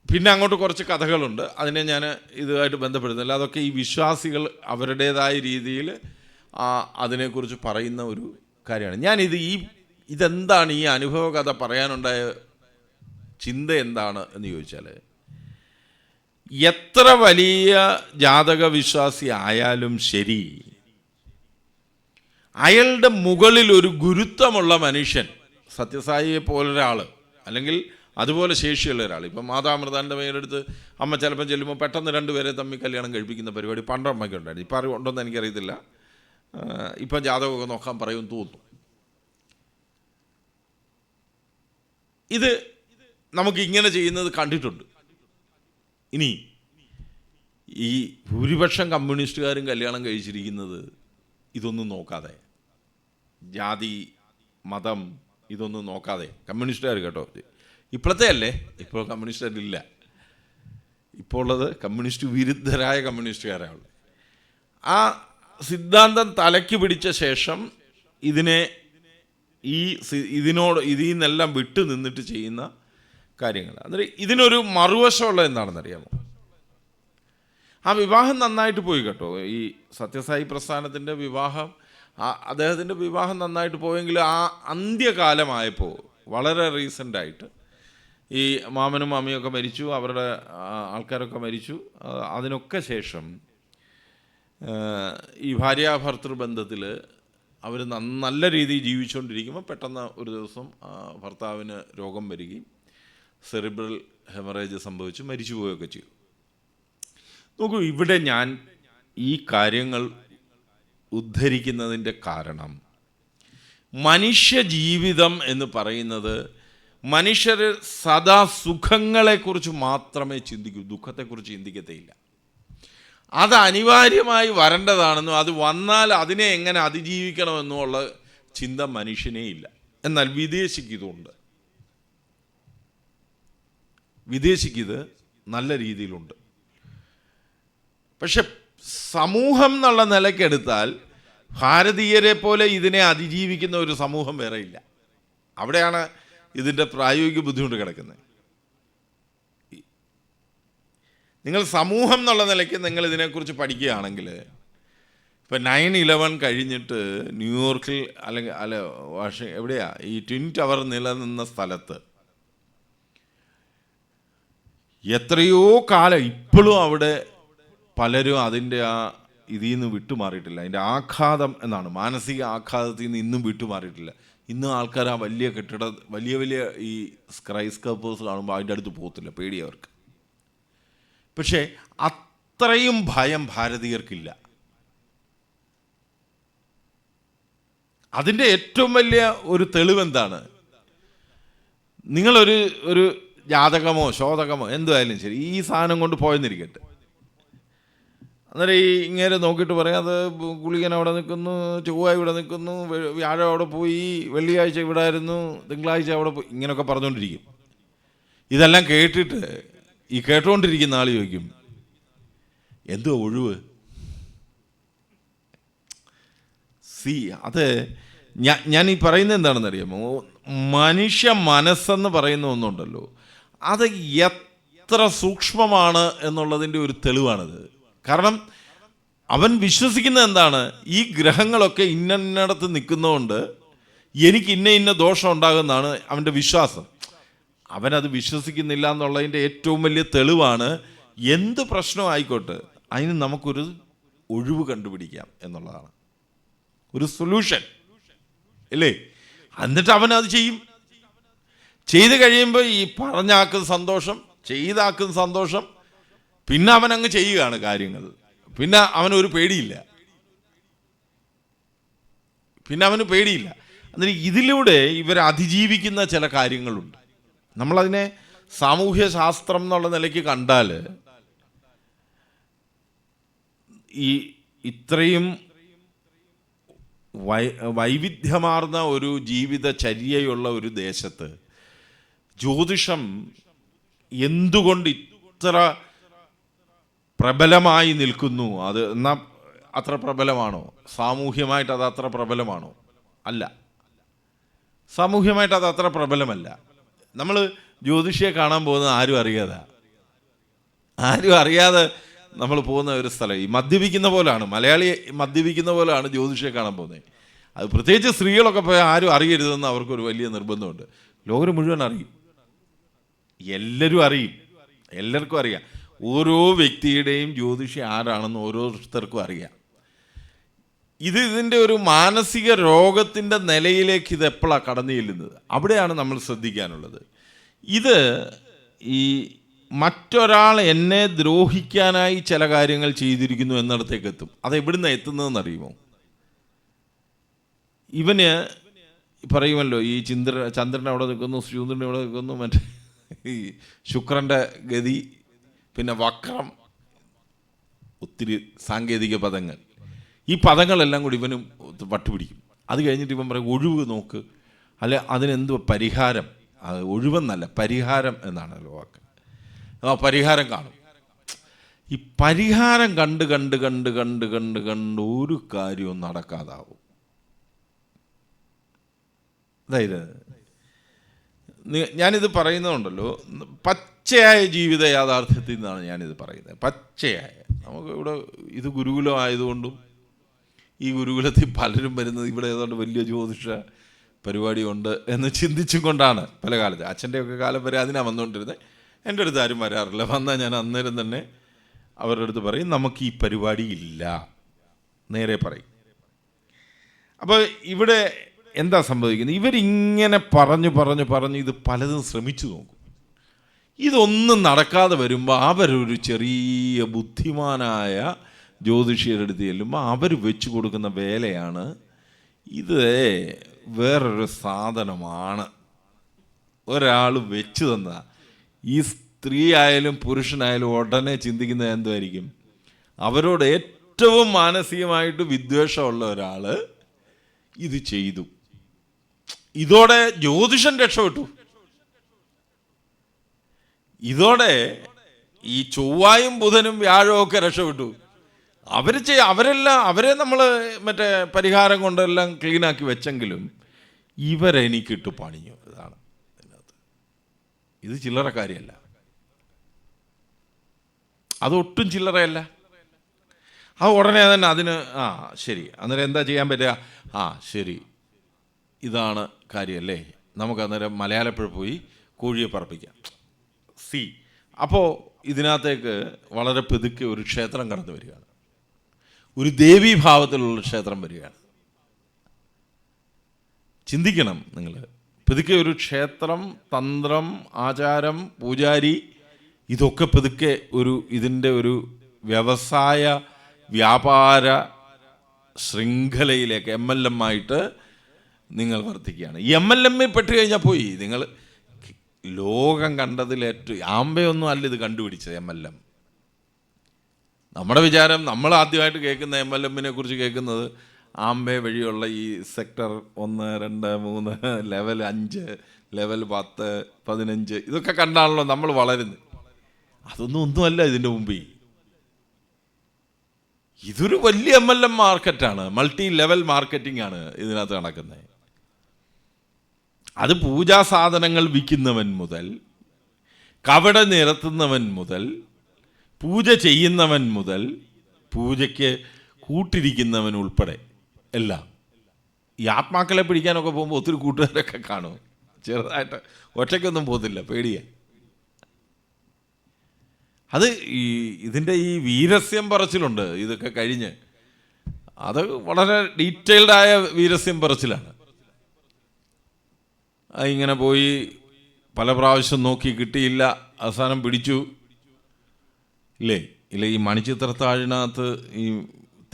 പിന്നെ അങ്ങോട്ട് കുറച്ച് കഥകളുണ്ട്, അതിനെ ഞാൻ ഇതുമായിട്ട് ബന്ധപ്പെടുന്നില്ല. അതൊക്കെ ഈ വിശ്വാസികൾ അവരുടേതായ രീതിയിൽ അതിനെക്കുറിച്ച് പറയുന്ന ഒരു കാര്യമാണ്. ഇതെന്താണ് ഈ അനുഭവ കഥ പറയാനുണ്ടായ ചിന്ത എന്താണ് എന്ന് ചോദിച്ചാൽ, എത്ര വലിയ ജാതക വിശ്വാസി ആയാലും ശരി, അയാളുടെ മുകളിൽ ഒരു ഗുരുത്വമുള്ള മനുഷ്യൻ, സത്യസായിയെ പോലൊരാൾ അല്ലെങ്കിൽ അതുപോലെ ശേഷിയുള്ള ഒരാൾ, ഇപ്പം മാതാമൃതാൻ്റെ പേരെടുത്ത് അമ്മ ചിലപ്പം ചെല്ലുമ്പോൾ പെട്ടെന്ന് 2 പേരെ തമ്മിൽ കല്യാണം കഴിപ്പിക്കുന്ന പരിപാടി പണ്ട് അമ്മയ്ക്ക് ഉണ്ടായിരുന്നു. ഇപ്പം അറിവുണ്ടോയെന്ന് എനിക്കറിയത്തില്ല. ഇപ്പം ജാതകമൊക്കെ നോക്കാൻ പറയുമെന്ന് തോന്നുന്നു. ഇത് നമുക്ക് ഇങ്ങനെ ചെയ്യുന്നത് കണ്ടിട്ടുണ്ട്. ഇനി ഈ ഭൂരിപക്ഷം കമ്മ്യൂണിസ്റ്റുകാരും കല്യാണം കഴിച്ചിരിക്കുന്നത് ഇതൊന്നും നോക്കാതെ, ജാതി മതം ഇതൊന്നും നോക്കാതെ, കമ്മ്യൂണിസ്റ്റുകാർ കേട്ടോ, ഇപ്പോഴത്തെ അല്ലേ, ഇപ്പോൾ കമ്മ്യൂണിസ്റ്റുകാരില്ല, ഇപ്പോൾ ഉള്ളത് കമ്മ്യൂണിസ്റ്റ് വിരുദ്ധരായ കമ്മ്യൂണിസ്റ്റുകാരാണ്. ആ സിദ്ധാന്തം തലയ്ക്ക് പിടിച്ച ശേഷം ഇതിൽ നിന്നെല്ലാം വിട്ടു നിന്നിട്ട് ചെയ്യുന്ന കാര്യങ്ങൾ. അന്നേരം ഇതിനൊരു മറുവശമുള്ളത് എന്താണെന്നറിയാമോ? ആ വിവാഹം നന്നായിട്ട് പോയി കേട്ടോ. ഈ സത്യസായി പ്രസ്ഥാനത്തിൻ്റെ വിവാഹം, അദ്ദേഹത്തിൻ്റെ വിവാഹം നന്നായിട്ട് പോയെങ്കിൽ ആ അന്ത്യകാലമായപ്പോൾ വളരെ റീസെൻ്റായിട്ട് ഈ മാമനും മാമിയൊക്കെ മരിച്ചു, അവരുടെ ആൾക്കാരൊക്കെ മരിച്ചു. അതിനൊക്കെ ശേഷം ഈ ഭാര്യാഭർത്തൃ ബന്ധത്തിൽ അവർ നല്ല രീതിയിൽ ജീവിച്ചുകൊണ്ടിരിക്കുമ്പോൾ പെട്ടെന്ന് ഒരു ദിവസം ഭർത്താവിന് രോഗം വരികയും സെറിബ്രൽ ഹെമറേജ് സംഭവിച്ച് മരിച്ചു പോവുകയൊക്കെ ചെയ്തു. നോക്കൂ, ഇവിടെ ഞാൻ ഈ കാര്യങ്ങൾ ഉദ്ധരിക്കുന്നതിൻ്റെ കാരണം, മനുഷ്യ ജീവിതം എന്ന് പറയുന്നത് മനുഷ്യർ സദാ സുഖങ്ങളെക്കുറിച്ച് മാത്രമേ ചിന്തിക്കൂ, ദുഃഖത്തെക്കുറിച്ച് ചിന്തിക്കത്തേയില്ല. അത് അനിവാര്യമായി വരേണ്ടതാണെന്നും അത് വന്നാൽ അതിനെ എങ്ങനെ അതിജീവിക്കണമെന്നുമുള്ള ചിന്ത മനുഷ്യനേ ഇല്ല. എന്നാൽ വിദേശിക്കിതുണ്ട്, വിദേശിക്കിത് നല്ല രീതിയിലുണ്ട്. പക്ഷെ സമൂഹം എന്നുള്ള നിലയ്ക്കെടുത്താൽ ഭാരതീയരെ പോലെ ഇതിനെ അതിജീവിക്കുന്ന ഒരു സമൂഹം വേറെ ഇല്ല. അവിടെയാണ് ഇതിൻ്റെ പ്രായോഗിക ബുദ്ധിമുട്ട് കിടക്കുന്നത്. നിങ്ങൾ സമൂഹം എന്നുള്ള നിലയ്ക്ക് നിങ്ങൾ ഇതിനെക്കുറിച്ച് പഠിക്കുകയാണെങ്കിൽ, ഇപ്പം 9/11 കഴിഞ്ഞിട്ട് ന്യൂയോർക്കിൽ എവിടെയാ ഈ ട്വിൻ ടവർ നിലനിന്ന സ്ഥലത്ത് എത്രയോ കാലം ഇപ്പോഴും അവിടെ പലരും അതിൻ്റെ ഇതിൽ നിന്ന് വിട്ടുമാറിയിട്ടില്ല. അതിൻ്റെ ആഘാതം എന്നാണ്, മാനസിക ആഘാതത്തിൽ നിന്ന് ഇന്നും വിട്ടുമാറിയിട്ടില്ല. ഇന്നും ആൾക്കാർ ആ വലിയ വലിയ ഈ സ്കൈ സ്കേപ്പേഴ്സ് കാണുമ്പോൾ അതിൻ്റെ അടുത്ത് പോകത്തില്ല, പേടിയവർക്ക്. പക്ഷേ അത്രയും ഭയം ഭാരതീയർക്കില്ല. അതിൻ്റെ ഏറ്റവും വലിയ ഒരു തെളിവെന്താണ്? നിങ്ങളൊരു ജാതകമോ ശോധകമോ എന്തായാലും ശരി, ഈ സാധനം കൊണ്ട് പോയെന്നിരിക്കട്ടെ, അന്നേരം ഈ ഇങ്ങനെ നോക്കിയിട്ട് പറയാം, അത് ഗുളികൻ അവിടെ നിൽക്കുന്നു, ചൊവ്വ ഇവിടെ നിൽക്കുന്നു, വ്യാഴം അവിടെ പോയി, വെള്ളിയാഴ്ച ഇവിടെ ആയിരുന്നു, തിങ്കളാഴ്ച അവിടെ പോയി, ഇങ്ങനെയൊക്കെ പറഞ്ഞുകൊണ്ടിരിക്കും. ഇതെല്ലാം കേട്ടിട്ട് ഈ കേട്ടുകൊണ്ടിരിക്കുന്ന ആൾ ചോദിക്കും, എന്തോ ഒഴിവ്? അത് ഞാൻ ഈ പറയുന്നത് എന്താണെന്ന് അറിയാമോ? മനുഷ്യ മനസ്സെന്ന് പറയുന്ന ഒന്നുണ്ടല്ലോ, അത് എത്ര സൂക്ഷ്മമാണ് എന്നുള്ളതിൻ്റെ ഒരു തെളിവാണിത്. കാരണം അവൻ വിശ്വസിക്കുന്നത് എന്താണ്? ഈ ഗ്രഹങ്ങളൊക്കെ ഇന്നിടത്ത് നിൽക്കുന്നതുകൊണ്ട് എനിക്ക് ഇന്ന ദോഷം ഉണ്ടാകുമെന്നാണ് അവൻ്റെ വിശ്വാസം. അവനത് വിശ്വസിക്കുന്നില്ല എന്നുള്ളതിൻ്റെ ഏറ്റവും വലിയ തെളിവാണ്, എന്ത് പ്രശ്നമായിക്കോട്ടെ അതിന് നമുക്കൊരു ഒഴിവ് കണ്ടുപിടിക്കാം എന്നുള്ളതാണ്, ഒരു സൊല്യൂഷൻ ഇല്ലേ? എന്നിട്ട് അവനത് ചെയ്യും. ചെയ്ത് കഴിയുമ്പോൾ ഈ പറഞ്ഞാക്കും സന്തോഷം, ചെയ്താക്കും സന്തോഷം, പിന്നെ അവൻ അങ്ങ് ചെയ്യുകയാണ് കാര്യങ്ങൾ. പിന്നെ അവനൊരു പേടിയില്ല, എന്നിട്ട് ഇതിലൂടെ ഇവർ അതിജീവിക്കുന്ന ചില കാര്യങ്ങളുണ്ട്. നമ്മളതിനെ സാമൂഹ്യ ശാസ്ത്രം എന്നുള്ള നിലയ്ക്ക് കണ്ടാൽ, ഈ ഇത്രയും വൈവിധ്യമാർന്ന ഒരു ജീവിതചര്യയുള്ള ഒരു ദേശത്ത് ജ്യോതിഷം എന്തുകൊണ്ട് ഇത്ര പ്രബലമായി നിൽക്കുന്നു? അത് എന്നാൽ അത്ര പ്രബലമാണോ? സാമൂഹ്യമായിട്ട് അത് അത്ര പ്രബലമാണോ? അല്ല, സാമൂഹ്യമായിട്ട് അത് അത്ര പ്രബലമല്ല. നമ്മൾ ജ്യോതിഷിയെ കാണാൻ പോകുന്നത് ആരും അറിയാതെ നമ്മൾ പോകുന്ന ഒരു സ്ഥലം. ഈ മദ്യപിക്കുന്ന പോലാണ്, മലയാളി മദ്യപിക്കുന്ന പോലാണ് ജ്യോതിഷിയെ കാണാൻ പോകുന്നത്. അത് പ്രത്യേകിച്ച് സ്ത്രീകളൊക്കെ പോയാൽ ആരും അറിയരുതെന്ന് അവർക്കൊരു വലിയ നിർബന്ധമുണ്ട്. ലോകം മുഴുവൻ അറിയും, എല്ലാവർക്കും അറിയാം. ഓരോ വ്യക്തിയുടെയും ജ്യോതിഷി ആരാണെന്ന് ഓരോരുത്തർക്കും അറിയാം. ഇതിൻ്റെ ഒരു മാനസിക രോഗത്തിൻ്റെ നിലയിലേക്ക് ഇത് എപ്പോഴാണ് കടന്നു ചെല്ലുന്നത്? അവിടെയാണ് നമ്മൾ ശ്രദ്ധിക്കാനുള്ളത്. ഇത് ഈ മറ്റൊരാൾ എന്നെ ദ്രോഹിക്കാനായി ചില കാര്യങ്ങൾ ചെയ്തിരിക്കുന്നു എന്നിടത്തേക്ക് എത്തും. അത് എവിടുന്ന് എത്തുന്നതെന്ന് അറിയുമോ? ഇവന് പറയുമല്ലോ, ഈ ചന്ദ്രൻ അവിടെ നിൽക്കുന്നു, സൂര്യൻ അവിടെ നിൽക്കുന്നു, മറ്റേ ഈ ശുക്രൻ്റെ ഗതി, പിന്നെ വക്രം, ഒത്തിരി സാങ്കേതിക പദങ്ങൾ. ഈ പദങ്ങളെല്ലാം കൂടി ഇവനും വട്ടുപിടിക്കും. അത് കഴിഞ്ഞിട്ട് ഇവൻ പറയും, ഒഴിവ് നോക്ക്, അല്ല അതിനെന്തോ പരിഹാരം. അത് ഒഴിവെന്നല്ല, പരിഹാരം എന്നാണല്ലോ വാക്ക്. പരിഹാരം കാണും. ഈ പരിഹാരം കണ്ട് ഒരു കാര്യവും നടക്കാതാവും. അതായത് ഞാനിത് പറയുന്നതുണ്ടല്ലോ, പച്ചയായ ജീവിത യാഥാർത്ഥ്യത്തിൽ നിന്നാണ് ഞാനിത് പറയുന്നത്. പച്ചയായ, നമുക്ക് ഇവിടെ ഇത് ഗുരുകുലം ആയതുകൊണ്ടും ഈ ഗുരുകുലത്തിൽ പലരും വരുന്നത് ഇവിടെ ഏതാണ്ട് വലിയ ജ്യോതിഷ പരിപാടി ഉണ്ട് എന്ന് ചിന്തിച്ചും കൊണ്ടാണ് പല കാലത്ത്. അച്ഛൻ്റെയൊക്കെ കാലം വരെ അതിനാണ് വന്നുകൊണ്ടിരുന്നത്. എൻ്റെ അടുത്ത് ആരും വരാറില്ല. വന്നാൽ ഞാൻ അന്നേരം തന്നെ അവരുടെ അടുത്ത് പറയും, നമുക്ക് ഈ പരിപാടി ഇല്ല, നേരെ പറയും. അപ്പോൾ ഇവിടെ എന്താ സംഭവിക്കുന്നത്? ഇവരിങ്ങനെ പറഞ്ഞു ഇത് പലതും ശ്രമിച്ചു നോക്കും. ഇതൊന്നും നടക്കാതെ വരുമ്പോൾ അവരൊരു ചെറിയ ബുദ്ധിമാനായ ജ്യോതിഷിയുടെ അടുത്ത് ചെല്ലുമ്പോൾ അവർ വെച്ച് കൊടുക്കുന്ന വേലയാണ്, ഇത് വേറൊരു സാധനമാണ്, ഒരാൾ വെച്ച് തന്ന. ഈ സ്ത്രീ ആയാലും പുരുഷനായാലും ഉടനെ ചിന്തിക്കുന്നത് എന്തായിരിക്കും? അവരോട് ഏറ്റവും മാനസികമായിട്ട് വിദ്വേഷമുള്ള ഒരാൾ ഇത് ചെയ്തു. ഇതോടെ ജ്യോതിഷൻ രക്ഷപ്പെട്ടു. ഇതോടെ ഈ ചൊവ്വായും ബുധനും വ്യാഴവും ഒക്കെ രക്ഷപ്പെട്ടു. അവരെ നമ്മൾ മറ്റേ പരിഹാരം കൊണ്ടെല്ലാം ക്ലീനാക്കി വെച്ചെങ്കിലും ഇവരെനിക്കിട്ട് പണിഞ്ഞു. ഇതാണ് ഇതിനകത്ത്. ഇത് ചില്ലറ കാര്യമല്ല, അതൊട്ടും ചില്ലറയല്ല. അത് ഉടനെ തന്നെ അതിന് ശരി, അന്നേരം എന്താ ചെയ്യാൻ പറ്റുക? ശരി, ഇതാണ് കാര്യമല്ലേ, നമുക്ക് അന്നേരം മലയാളപ്പുഴ പോയി കോഴിയെ പറപ്പിക്കാം. അപ്പോൾ ഇതിനകത്തേക്ക് വളരെ പതുക്കെ ഒരു ക്ഷേത്രം കടന്നു വരികയാണ്, ഒരു ദേവീഭാവത്തിലുള്ള ക്ഷേത്രം വരികയാണ്. ചിന്തിക്കണം നിങ്ങൾ, പതുക്കെ ഒരു ക്ഷേത്രം, തന്ത്രം, ആചാരം, പൂജാരി, ഇതൊക്കെ പതുക്കെ ഇതിൻ്റെ ഒരു വ്യവസായ വ്യാപാര ശൃംഖലയിലേക്ക് MLM ആയിട്ട് നിങ്ങൾ വർദ്ധിക്കുകയാണ്. ഈ MLM പെട്ട് കഴിഞ്ഞാൽ പോയി. നിങ്ങൾ ലോകം കണ്ടതിലേറ്റവും ആമ്പയൊന്നും അല്ല ഇത് കണ്ടുപിടിച്ചത്. MLM നമ്മുടെ വിചാരം, നമ്മൾ ആദ്യമായിട്ട് കേൾക്കുന്ന MLM-നെ കുറിച്ച് കേൾക്കുന്നത് ആംബെ വഴിയുള്ള ഈ സെക്ടർ 1, 2, 3, ലെവൽ 5, ലെവൽ 10, 15 ഇതൊക്കെ കണ്ടാണല്ലോ നമ്മൾ വളരുന്നത്. ഒന്നുമല്ല ഇതിൻ്റെ മുമ്പിൽ. ഇതൊരു വലിയ MLM മാർക്കറ്റാണ്, മൾട്ടി ലെവൽ മാർക്കറ്റിംഗ് ആണ് ഇതിനകത്ത് നടക്കുന്നത്. അത് പൂജാ സാധനങ്ങൾ വിൽക്കുന്നവൻ മുതൽ, കവട നിരത്തുന്നവൻ മുതൽ, പൂജ ചെയ്യുന്നവൻ മുതൽ, പൂജയ്ക്ക് കൂട്ടിരിക്കുന്നവൻ ഉൾപ്പെടെ എല്ലാം. ഈ ആത്മാക്കളെ പിടിക്കാനൊക്കെ പോകുമ്പോൾ ഒത്തിരി കൂട്ടുകാരൊക്കെ കാണും. ചെറുതായിട്ട് ഒറ്റയ്ക്കൊന്നും പോകത്തില്ല, പേടിയാ. അത് ഇതിൻ്റെ ഈ വീരസ്യം പറച്ചിലുണ്ട്. ഇതൊക്കെ കഴിഞ്ഞ് അത് വളരെ ഡീറ്റെയിൽഡായ വീരസ്യം പറച്ചിലാണ്. ഇങ്ങനെ പോയി പല പ്രാവശ്യം നോക്കി കിട്ടിയില്ല, അവസാനം പിടിച്ചു. ഇല്ല ഈ മണിച്ചിത്രത്താഴിനകത്ത് ഈ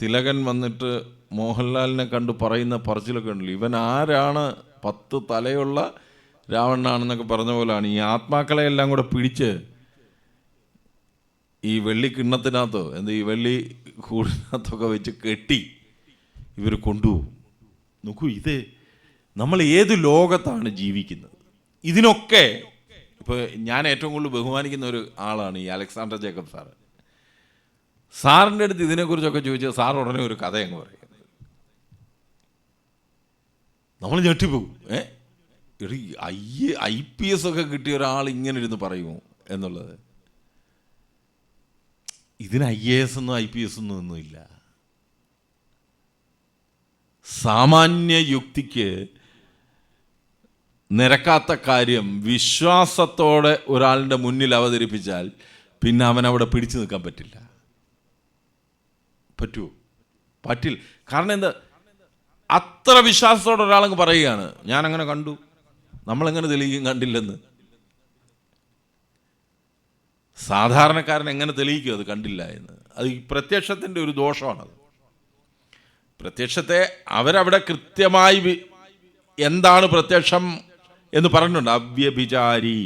തിലകൻ വന്നിട്ട് മോഹൻലാലിനെ കണ്ട് പറയുന്ന പറച്ചിലൊക്കെ ഉണ്ടല്ലോ, ഇവൻ ആരാണ് 10 തലയുള്ള രാവണനാണെന്നൊക്കെ പറഞ്ഞ പോലെയാണ് ഈ ആത്മാക്കളെ എല്ലാം കൂടെ പിടിച്ച് ഈ വെള്ളി കിണ്ണത്തിനകത്തോ ഈ വെള്ളി കൂടിനകത്തൊക്കെ വെച്ച് കെട്ടി ഇവർ കൊണ്ടുപോകും. നോക്കൂ, ഇത് നമ്മൾ ഏത് ലോകത്താണ് ജീവിക്കുന്നത്? ഇതിനൊക്കെ ഇപ്പോൾ ഞാൻ ഏറ്റവും കൂടുതൽ ബഹുമാനിക്കുന്ന ഒരു ആളാണ് ഈ അലക്സാണ്ടർ ജേക്കബ് സാറ്. സാറിൻ്റെ അടുത്ത് ഇതിനെക്കുറിച്ചൊക്കെ ചോദിച്ചാൽ സാർ ഉടനെ ഒരു കഥ അങ്ങ് പറയും. നമ്മൾ ഞെട്ടിപ്പോകും. IPS ഒക്കെ കിട്ടിയ ഒരാൾ ഇങ്ങനെ ഇരുന്ന് പറയുമോ എന്നുള്ളത്. ഇതിന് IAS ഒന്നും IPS ഒന്നുമില്ല. സാമാന്യ യുക്തിക്ക് നിരക്കാത്ത കാര്യം വിശ്വാസത്തോടെ ഒരാളുടെ മുന്നിൽ അവതരിപ്പിച്ചാൽ പിന്നെ അവനവിടെ പിടിച്ചു നിൽക്കാൻ പറ്റില്ല. പറ്റുമോ? പറ്റില്ല. കാരണം എന്താ, അത്ര വിശ്വാസത്തോടെ ഒരാളങ്ങ് പറയുകയാണ്, ഞാനങ്ങനെ കണ്ടു, നമ്മളെങ്ങനെ തെളിയിക്കും കണ്ടില്ലെന്ന്. സാധാരണക്കാരൻ എങ്ങനെ തെളിയിക്കും അത് കണ്ടില്ല എന്ന്? അത് ഈ പ്രത്യക്ഷത്തിൻ്റെ ഒരു ദോഷമാണത്. പ്രത്യക്ഷത്തെ അവരവിടെ കൃത്യമായി എന്താണ് പ്രത്യക്ഷം എന്ന് പറഞ്ഞിട്ടുണ്ട്. അവ്യഭിചാരി,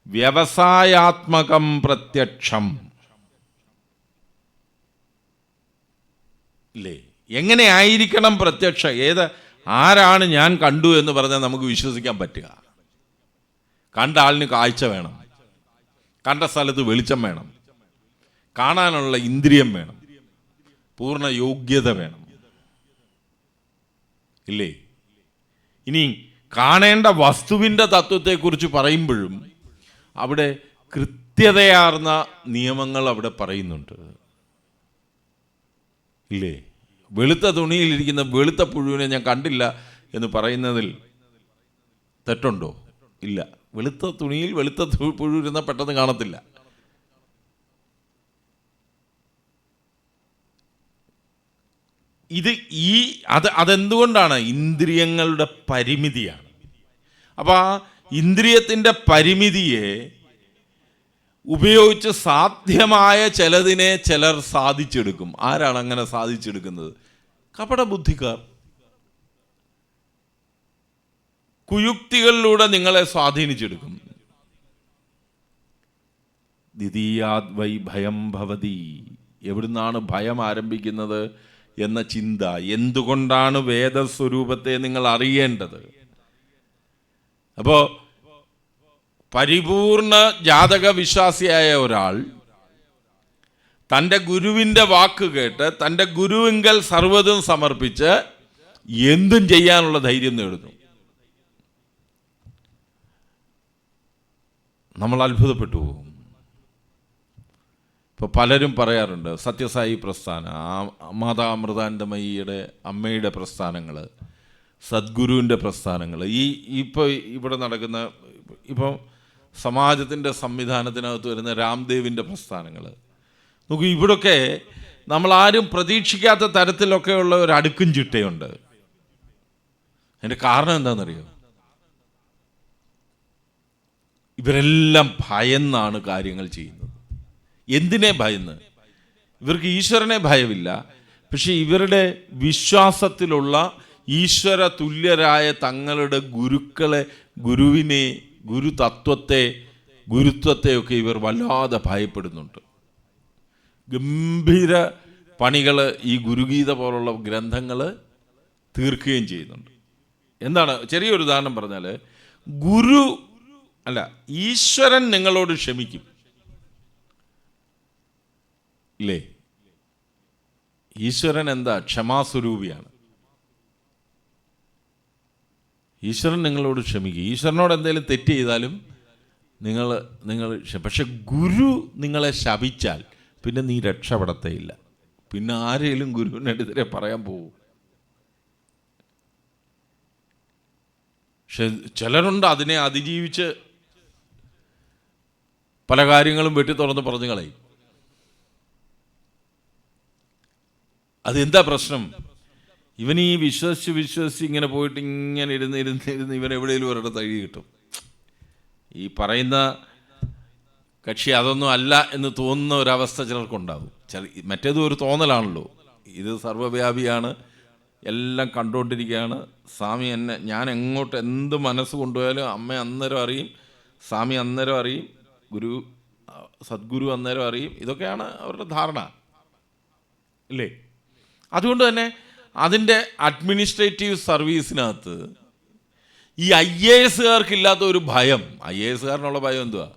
വ്യവസായാത്മകം പ്രത്യക്ഷം. ഇല്ലേ? എങ്ങനെ ആയിരിക്കണം പ്രത്യക്ഷം? ആരാണ് ഞാൻ കണ്ടു എന്ന് പറഞ്ഞാൽ നമുക്ക് വിശ്വസിക്കാൻ പറ്റുക? കണ്ട ആളിന് കാഴ്ച വേണം, കണ്ട സ്ഥലത്ത് വെളിച്ചം വേണം, കാണാനുള്ള ഇന്ദ്രിയം വേണം, പൂർണ്ണ യോഗ്യത വേണം. ഇല്ലേ? ഇനി കാണേണ്ട വസ്തുവിൻ്റെ തത്വത്തെക്കുറിച്ച് പറയുമ്പോഴും അവിടെ കൃത്യതയാർന്ന നിയമങ്ങൾ അവിടെ പറയുന്നുണ്ട്. ഇല്ലേ? വെളുത്ത തുണിയിലിരിക്കുന്ന വെളുത്ത പുഴുവിനെ ഞാൻ കണ്ടില്ല എന്ന് പറയുന്നതിൽ തെറ്റുണ്ടോ? ഇല്ല. വെളുത്ത തുണിയിൽ വെളുത്ത പുഴു ഇരുന്നാൽ പെട്ടെന്ന് കാണത്തില്ല. അതെന്തുകൊണ്ടാണ്? ഇന്ദ്രിയങ്ങളുടെ പരിമിതിയാണ്. അപ്പോൾ ആ ഇന്ദ്രിയത്തിൻ്റെ പരിമിതിയെ ഉപയോഗിച്ച് സാധ്യമായ ചിലതിനെ ചിലർ സാധിച്ചെടുക്കും. ആരാണ് അങ്ങനെ സാധിച്ചെടുക്കുന്നത്? കപടബുദ്ധിക്കാർ. കുയുക്തികളിലൂടെ നിങ്ങളെ സ്വാധീനിച്ചെടുക്കും. ദ്വിതീയാദ് വൈ ഭയം ഭവതി. എവിടുന്നാണ് ഭയം ആരംഭിക്കുന്നത് എന്ന ചിന്ത. എന്തുകൊണ്ടാണ് വേദസ്വരൂപത്തെ നിങ്ങൾ അറിയേണ്ടത്? അപ്പോൾ പരിപൂർണ ജാതക വിശ്വാസിയായ ഒരാൾ തൻ്റെ ഗുരുവിൻ്റെ വാക്ക് കേട്ട് തൻ്റെ ഗുരുവിങ്കൽ സർവ്വതും സമർപ്പിച്ച് എന്തും ചെയ്യാനുള്ള ധൈര്യം നേടുന്നു. നമ്മൾ അത്ഭുതപ്പെട്ടു പോകും. ഇപ്പോൾ പലരും പറയാറുണ്ട് സത്യസായി പ്രസ്ഥാനം, മാതാ അമൃതാനന്ദമയിയുടെ അമ്മയുടെ പ്രസ്ഥാനങ്ങൾ, സദ്ഗുരുവിൻ്റെ പ്രസ്ഥാനങ്ങൾ, ഇപ്പോൾ ഇവിടെ നടക്കുന്ന ഇപ്പം സമാജത്തിൻ്റെ സംവിധാനത്തിനകത്ത് വരുന്ന രാംദേവിൻ്റെ പ്രസ്ഥാനങ്ങൾ നോക്കൂ. ഇവിടൊക്കെ നമ്മളാരും പ്രതീക്ഷിക്കാത്ത തരത്തിലൊക്കെയുള്ള ഒരു അടുക്കും ചിട്ടയുണ്ട്. അതിൻ്റെ കാരണം എന്താണെന്നറിയോ? ഇവരെല്ലാം ഭയന്നാണ് കാര്യങ്ങൾ ചെയ്യുന്നത്. എന്തിനെ ഭയന്ന്? ഇവർക്ക് ഈശ്വരനെ ഭയമില്ല, പക്ഷെ ഇവരുടെ വിശ്വാസത്തിലുള്ള ഈശ്വര തുല്യരായ തങ്ങളുടെ ഗുരുക്കളെ, ഗുരുവിനെ, ഗുരുതത്വത്തെ, ഗുരുത്വത്തെയൊക്കെ ഇവർ വല്ലാതെ ഭയപ്പെടുന്നുണ്ട്. ഗംഭീര പണികൾ ഈ ഗുരുഗീത പോലുള്ള ഗ്രന്ഥങ്ങൾ തീർക്കുകയും ചെയ്യുന്നുണ്ട്. എന്താണ് ചെറിയൊരു ഉദാഹരണം പറഞ്ഞാൽ, ഈശ്വരൻ നിങ്ങളോട് ക്ഷമിക്കും ഇല്ലേ? ഈശ്വരൻ എന്താ? ക്ഷമാസ്വരൂപിയാണ്. ഈശ്വരൻ നിങ്ങളോട് ക്ഷമിക്കും. ഈശ്വരനോട് എന്തെങ്കിലും തെറ്റ് ചെയ്താലും നിങ്ങൾ പക്ഷെ ഗുരു നിങ്ങളെ ശപിച്ചാൽ പിന്നെ നീ രക്ഷപ്പെടത്തേയില്ല. പിന്നെ ആരെങ്കിലും ഗുരുവിനെതിരെ പറയാൻ പോകും. പക്ഷെ ചിലരുണ്ട് അതിനെ അതിജീവിച്ച് പല കാര്യങ്ങളും വെട്ടി തുറന്ന് പറഞ്ഞു കളയും. അതെന്താ പ്രശ്നം? ഇവൻ ഈ വിശ്വസിച്ച് ഇങ്ങനെ പോയിട്ട് ഇങ്ങനെ ഇരുന്ന് ഇവൻ എവിടെയെങ്കിലും ഒരിടത്ത് തഴി കിട്ടും. ഈ പറയുന്ന കക്ഷി അതൊന്നും അല്ല എന്ന് തോന്നുന്ന ഒരവസ്ഥ ചിലർക്കുണ്ടാവും. മറ്റേതും ഒരു തോന്നലാണല്ലോ. ഇത് സർവ്വവ്യാപിയാണ്, എല്ലാം കണ്ടുകൊണ്ടിരിക്കുകയാണ്. സ്വാമി ഞാൻ എങ്ങോട്ട് എന്ത് മനസ്സ് കൊണ്ടുപോയാലും അമ്മ അന്നേരം അറിയും, സ്വാമി അന്നേരം അറിയും, സദ്ഗുരു അന്നേരം അറിയും. ഇതൊക്കെയാണ് അവരുടെ ധാരണ ഇല്ലേ? അതുകൊണ്ട് തന്നെ അതിൻ്റെ അഡ്മിനിസ്ട്രേറ്റീവ് സർവീസിനകത്ത് ഈ IAS-കാർക്കില്ലാത്ത ഒരു ഭയം, IAS-കാരനുള്ള ഭയം എന്തുവാ?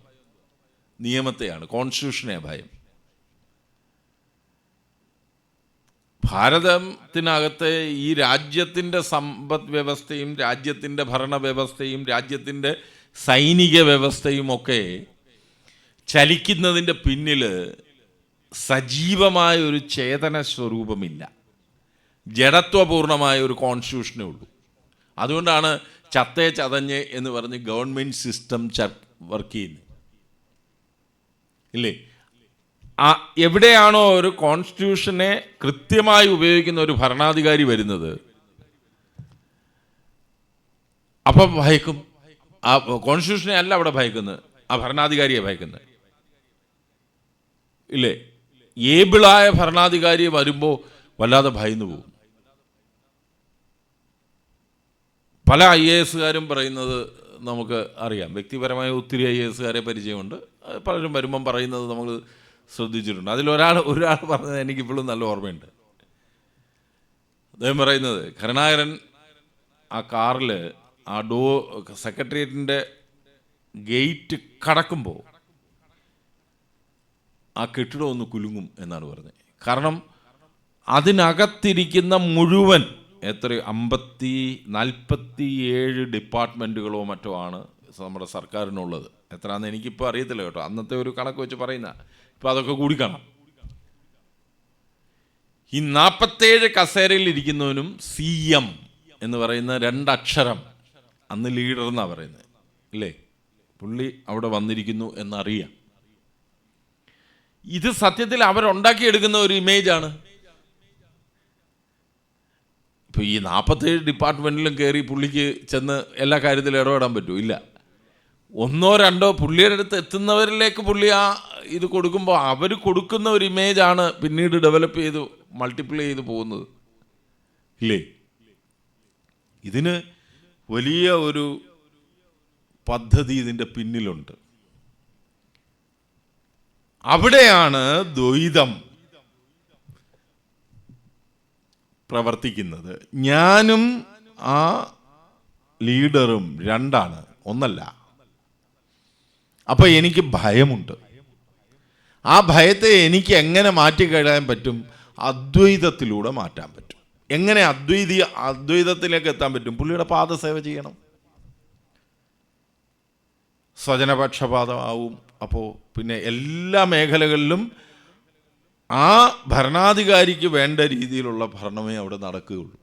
നിയമത്തെയാണ്, കോൺസ്റ്റിറ്റ്യൂഷനെ ഭയം. ഭാരതത്തിനകത്തെ ഈ രാജ്യത്തിൻ്റെ സമ്പദ് വ്യവസ്ഥയും രാജ്യത്തിൻ്റെ ഭരണവ്യവസ്ഥയും രാജ്യത്തിൻ്റെ സൈനിക വ്യവസ്ഥയും ഒക്കെ ചലിക്കുന്നതിൻ്റെ പിന്നിൽ സജീവമായ ഒരു ചേതന സ്വരൂപമില്ല. ജഡത്വപൂർണമായ ഒരു കോൺസ്റ്റിറ്റ്യൂഷനേ ഉള്ളൂ. അതുകൊണ്ടാണ് ചത്തേ ചതഞ്ഞ് എന്ന് പറഞ്ഞ് ഗവൺമെൻറ് സിസ്റ്റം വർക്ക് ചെയ്യുന്നത് ഇല്ലേ? എവിടെയാണോ ഒരു കോൺസ്റ്റിറ്റ്യൂഷനെ കൃത്യമായി ഉപയോഗിക്കുന്ന ഒരു ഭരണാധികാരി വരുന്നത്, അപ്പം ഭയക്കും. ആ കോൺസ്റ്റിറ്റ്യൂഷനെ അല്ല അവിടെ ഭയക്കുന്നത്, ആ ഭരണാധികാരിയെ ഭയക്കുന്നത് ഇല്ലേ? ഏബിളായ ഭരണാധികാരി വരുമ്പോൾ വല്ലാതെ ഭയന്നു പോകും. പല IAS-കാരും പറയുന്നത് നമുക്ക് അറിയാം. വ്യക്തിപരമായ ഒത്തിരി IAS-കാരെ പരിചയമുണ്ട്. പലരും വരുമ്പം പറയുന്നത് നമ്മൾ ശ്രദ്ധിച്ചിട്ടുണ്ട്. അതിലൊരാൾ പറഞ്ഞത് എനിക്കിപ്പോഴും നല്ല ഓർമ്മയുണ്ട്. അദ്ദേഹം പറയുന്നത്, കരുണാകരൻ ആ കാറിൽ ആ സെക്രട്ടേറിയറ്റിൻ്റെ ഗേറ്റ് കടക്കുമ്പോൾ ആ കെട്ടിടം ഒന്ന് കുലുങ്ങും എന്നാണ് പറഞ്ഞത്. കാരണം അതിനകത്തിരിക്കുന്ന മുഴുവൻ 47 ഡിപ്പാർട്ട്മെൻറ്റുകളോ മറ്റോ ആണ് നമ്മുടെ സർക്കാരിനുള്ളത്. എത്രയാണെന്ന് എനിക്കിപ്പോൾ അറിയത്തില്ല കേട്ടോ, അന്നത്തെ ഒരു കണക്ക് വെച്ച് പറയുന്ന. ഇപ്പോൾ അതൊക്കെ കൂടിക്കാണാം. ഈ 47 കസേരയിൽ ഇരിക്കുന്നവനും CM എന്ന് പറയുന്ന 2 അക്ഷരം അന്ന് ലീഡർ എന്നാണ് പറയുന്നത് ഇല്ലേ? പുള്ളി അവിടെ വന്നിരിക്കുന്നു എന്നറിയാം. ഇത് സത്യത്തിൽ അവരുണ്ടാക്കിയെടുക്കുന്ന ഒരു ഇമേജാണ്. ഇപ്പോൾ ഈ 47 ഡിപ്പാർട്ട്മെൻറ്റിലും കയറി പുള്ളിക്ക് ചെന്ന് എല്ലാ കാര്യത്തിലും ഇടപെടാൻ പറ്റുമോ? ഇല്ല. 1 or 2 പുള്ളിയുടെ അടുത്ത് എത്തുന്നവരിലേക്ക് പുള്ളി ആ ഇത് കൊടുക്കുമ്പോൾ അവർ കൊടുക്കുന്ന ഒരു ഇമേജാണ് പിന്നീട് ഡെവലപ്പ് ചെയ്ത് മൾട്ടിപ്ലൈ ചെയ്ത് പോകുന്നത് ഇല്ലേ? ഇതിന് വലിയ ഒരു പദ്ധതി ഇതിൻ്റെ പിന്നിലുണ്ട്. അവിടെയാണ് ദ്വൈതം പ്രവർത്തിക്കുന്നത്. ഞാനും ആ ലീഡറും 2 ഒന്നല്ല. അപ്പോൾ എനിക്ക് ഭയമുണ്ട്. ആ ഭയത്തെ എനിക്ക് എങ്ങനെ മാറ്റിക്കഴിയാൻ പറ്റും? അദ്വൈതത്തിലൂടെ മാറ്റാൻ പറ്റും. എങ്ങനെ അദ്വൈതത്തിലേക്ക് എത്താൻ പറ്റും? പുള്ളിയുടെ പാദസേവ ചെയ്യണം. സ്വജനപക്ഷപാതമാവും. അപ്പോൾ പിന്നെ എല്ലാ മേഖലകളിലും ആ ഭരണാധികാരിക്ക് വേണ്ട രീതിയിലുള്ള ഭരണമേ അവിടെ നടക്കുകയുള്ളൂ.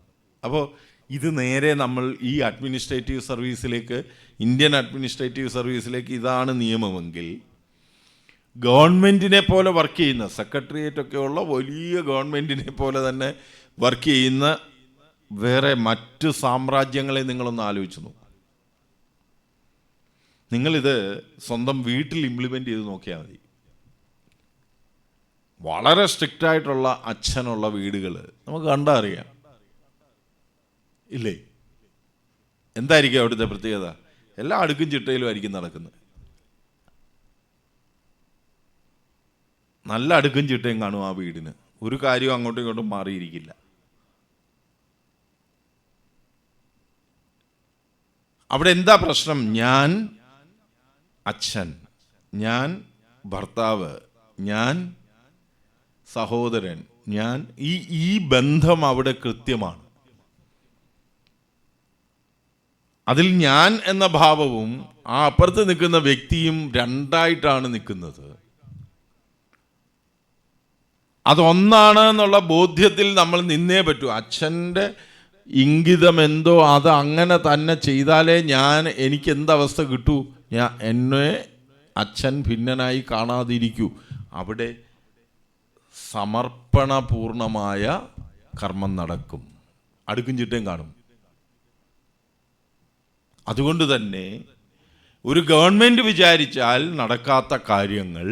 അപ്പോൾ ഇത് നേരെ നമ്മൾ ഈ അഡ്മിനിസ്ട്രേറ്റീവ് സർവീസിലേക്ക്, ഇന്ത്യൻ അഡ്മിനിസ്ട്രേറ്റീവ് സർവീസിലേക്ക് ഇതാണ് നിയമമെങ്കിൽ, ഗവൺമെൻറ്റിനെ പോലെ വർക്ക് ചെയ്യുന്ന സെക്രട്ടേറിയറ്റൊക്കെ ഉള്ള വലിയ ഗവൺമെൻറ്റിനെ പോലെ തന്നെ വർക്ക് ചെയ്യുന്ന വേറെ മറ്റ് സാമ്രാജ്യങ്ങളെ നിങ്ങളൊന്ന് ആലോചിച്ച് നോക്കും. നിങ്ങളിത് സ്വന്തം വീട്ടിൽ ഇംപ്ലിമെൻ്റ് ചെയ്ത് നോക്കിയാൽ മതി. വളരെ സ്ട്രിക്റ്റായിട്ടുള്ള അച്ഛനുള്ള വീടുകൾ നമുക്ക് കണ്ടാൽ അറിയാം ഇല്ലേ? എന്തായിരിക്കും അവിടുത്തെ പ്രത്യേകത? എല്ലാ അടുക്കും ചിട്ടയിലും ആയിരിക്കും നടക്കുന്നത്. നല്ല അടുക്കും ചിട്ടയും കാണും ആ വീടിന്. ഒരു കാര്യവും അങ്ങോട്ടും ഇങ്ങോട്ടും മാറിയിരിക്കില്ല. അവിടെ എന്താ പ്രശ്നം? ഞാൻ അച്ഛൻ, ഞാൻ ഭർത്താവ്, ഞാൻ സഹോദരൻ, ഞാൻ ഈ ബന്ധം അവിടെ കൃത്യമാണ്. അതിൽ ഞാൻ എന്ന ഭാവവും ആ അപ്പുറത്ത് നിൽക്കുന്ന വ്യക്തിയും രണ്ടായിട്ടാണ് നിൽക്കുന്നത്. അതൊന്നാണ് എന്നുള്ള ബോധ്യത്തിൽ നമ്മൾ നിന്നേ പറ്റൂ. അച്ഛൻ്റെ ഇംഗിതം എന്തോ അത് അങ്ങനെ തന്നെ ചെയ്താലേ എനിക്ക് എന്തവസ്ഥ കിട്ടൂ, എന്നെ അച്ഛൻ ഭിന്നനായി കാണാതിരിക്കൂ. അവിടെ സമർപ്പണപൂർണമായ കർമ്മം നടക്കും, അടുക്കും ചിട്ടയും കാണും. അതുകൊണ്ട് തന്നെ ഒരു ഗവൺമെൻറ് വിചാരിച്ചാൽ നടക്കാത്ത കാര്യങ്ങൾ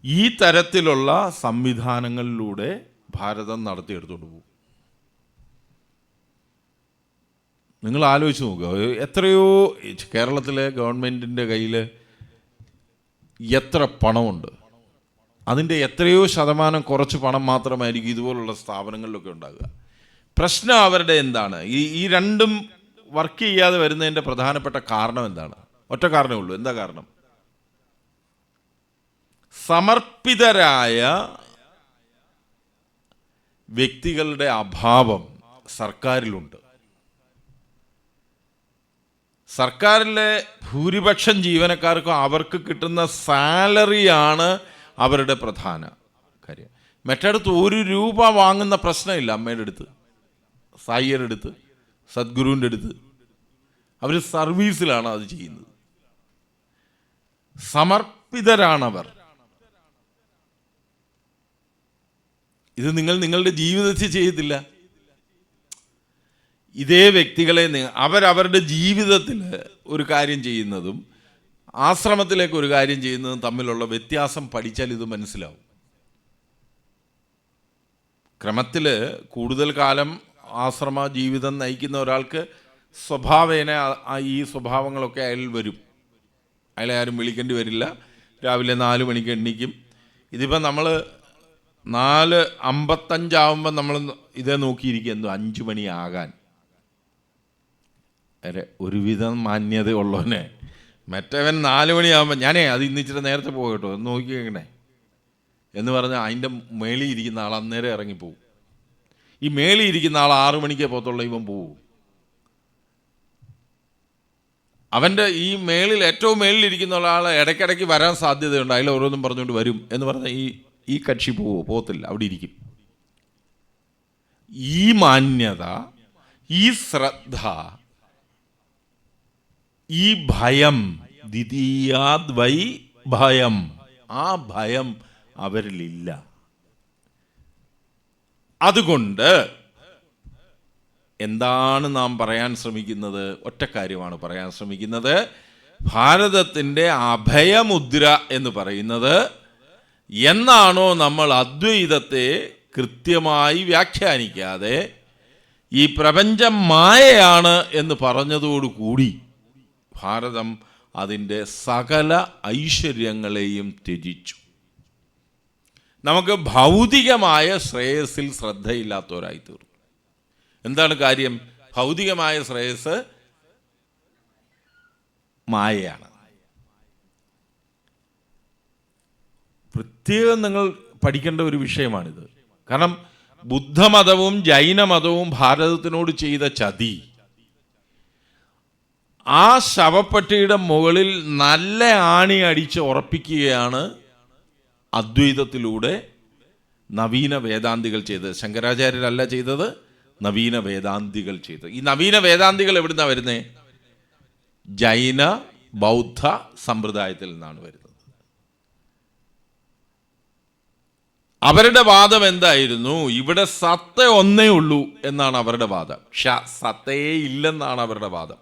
ഈ തരത്തിലുള്ള സംവിധാനങ്ങളിലൂടെ ഭാരതം നടത്തിയെടുത്തുകൊണ്ട് പോകും. നിങ്ങൾ ആലോചിച്ച് നോക്കുക, എത്രയോ കേരളത്തിലെ ഗവൺമെൻറ്റിൻ്റെ കയ്യിൽ എത്ര പണമുണ്ട്, അതിൻ്റെ എത്രയോ ശതമാനം കുറച്ച് പണം മാത്രമായിരിക്കും ഇതുപോലുള്ള സ്ഥാപനങ്ങളിലൊക്കെ ഉണ്ടാകുക. പ്രശ്നം അവരുടെ എന്താണ്? ഈ രണ്ടും വർക്ക് ചെയ്യാതെ വരുന്നതിൻ്റെ പ്രധാനപ്പെട്ട കാരണം എന്താണ്? ഒറ്റ കാരണമേ ഉള്ളൂ. എന്താ കാരണം? സമർപ്പിതരായ വ്യക്തികളുടെ അഭാവം സർക്കാരിലുണ്ട്. സർക്കാരിലെ ഭൂരിപക്ഷം ജീവനക്കാർക്കും അവർക്ക് കിട്ടുന്ന സാലറിയാണ് അവരുടെ പ്രധാന കാര്യം. മറ്റടുത്ത് ₹1 വാങ്ങുന്ന പ്രശ്നമില്ല. അമ്മയുടെ അടുത്ത്, സായിയുടെ അടുത്ത്, സദ്ഗുരുവിൻ്റെ അടുത്ത്. അവർ സർവീസിലാണ് അത് ചെയ്യുന്നത്. സമർപ്പിതരാണവർ. ഇത് നിങ്ങളുടെ ജീവിതത്തിൽ ചെയ്യത്തില്ല. ഇതേ വ്യക്തികളെ അവരവരുടെ ജീവിതത്തിൽ ഒരു കാര്യം ചെയ്യുന്നതും ആശ്രമത്തിലേക്ക് ഒരു കാര്യം ചെയ്യുന്നതും തമ്മിലുള്ള വ്യത്യാസം പഠിച്ചാൽ ഇത് മനസ്സിലാവും. ക്രമത്തിൽ കൂടുതൽ കാലം ആശ്രമ ജീവിതം നയിക്കുന്ന ഒരാൾക്ക് സ്വഭാവേന ഈ സ്വഭാവങ്ങളൊക്കെ അയാൾ വരും. അയാളെ ആരും വിളിക്കേണ്ടി വരില്ല. രാവിലെ 4 മണിക്ക് എണ്ണിക്കും. ഇതിപ്പോൾ നമ്മൾ 4:55 നമ്മൾ ഇതേ നോക്കിയിരിക്കുക, എന്തോ 5 മണിയാകാൻ. ഒരുവിധം മാന്യത ഉള്ളവനെ മറ്റവൻ 4 മണിയാകുമ്പോൾ അത് ഇന്നിച്ചിട്ട് നേരത്തെ പോകും കേട്ടോ, എന്ന് നോക്കിക്കണേ എന്ന് പറഞ്ഞാൽ അതിൻ്റെ മേളിൽ ഇരിക്കുന്ന ആൾ അന്നേരം ഇറങ്ങിപ്പോവും. ഈ മേളിൽ ഇരിക്കുന്ന ആൾ 6 മണിക്കേ പോകത്തുള്ള ഇവൻ പോവും. അവൻ്റെ ഈ മേളിൽ ഏറ്റവും മേളിലിരിക്കുന്ന ആൾ ഇടയ്ക്കിടയ്ക്ക് വരാൻ സാധ്യതയുണ്ട്. അതിൽ ഓരോന്നും പറഞ്ഞുകൊണ്ട് വരും എന്ന് പറഞ്ഞാൽ ഈ കക്ഷി പോകത്തില്ല, അവിടെ ഇരിക്കും. ഈ മാന്യത, ഈ ശ്രദ്ധ, ഈ ഭയം, ദ്വിതീയാദ്വൈ ഭയം, ആ ഭയം അവരിലില്ല. അതുകൊണ്ട് എന്താണ് നാം പറയാൻ ശ്രമിക്കുന്നത്? ഒറ്റ കാര്യമാണ് പറയാൻ ശ്രമിക്കുന്നത്. ഭാരതത്തിൻ്റെ അഭയമുദ്ര എന്ന് പറയുന്നത്, എന്നാണോ നമ്മൾ അദ്വൈതത്തെ കൃത്യമായി വ്യാഖ്യാനിക്കാതെ ഈ പ്രപഞ്ചം മായയാണ് എന്ന് പറഞ്ഞതോടുകൂടി ഭാരതം അതിൻ്റെ സകല ഐശ്വര്യങ്ങളെയും ത്യജിച്ചു. നമുക്ക് ഭൗതികമായ ശ്രേയസ്സിൽ ശ്രദ്ധയില്ലാത്തവരായി തീർന്നു. എന്താണ് കാര്യം? ഭൗതികമായ ശ്രേയസ് മായയാണ്. പ്രത്യേകം നിങ്ങൾ പഠിക്കേണ്ട ഒരു വിഷയമാണിത്. കാരണം ബുദ്ധമതവും ജൈനമതവും ഭാരതത്തിനോട് ചെയ്ത ചതി, ആ ശവപ്പെട്ടിയുടെ മുകളിൽ നല്ല ആണി അടിച്ച് ഉറപ്പിക്കുകയാണ് അദ്വൈതത്തിലൂടെ നവീന വേദാന്തികൾ ചെയ്തത്. ശങ്കരാചാര്യരല്ല ചെയ്തത്, നവീന വേദാന്തികൾ ചെയ്തത്. ഈ നവീന വേദാന്തികൾ എവിടുന്നാണ് വരുന്നത്? ജൈന ബൗദ്ധ സമ്പ്രദായത്തിൽ നിന്നാണ് വരുന്നത്. അവരുടെ വാദം എന്തായിരുന്നു? ഇവിടെ സത്ത ഒന്നേ ഉള്ളൂ എന്നാണ് അവരുടെ വാദം. സത്തയേ ഇല്ലെന്നാണ് അവരുടെ വാദം.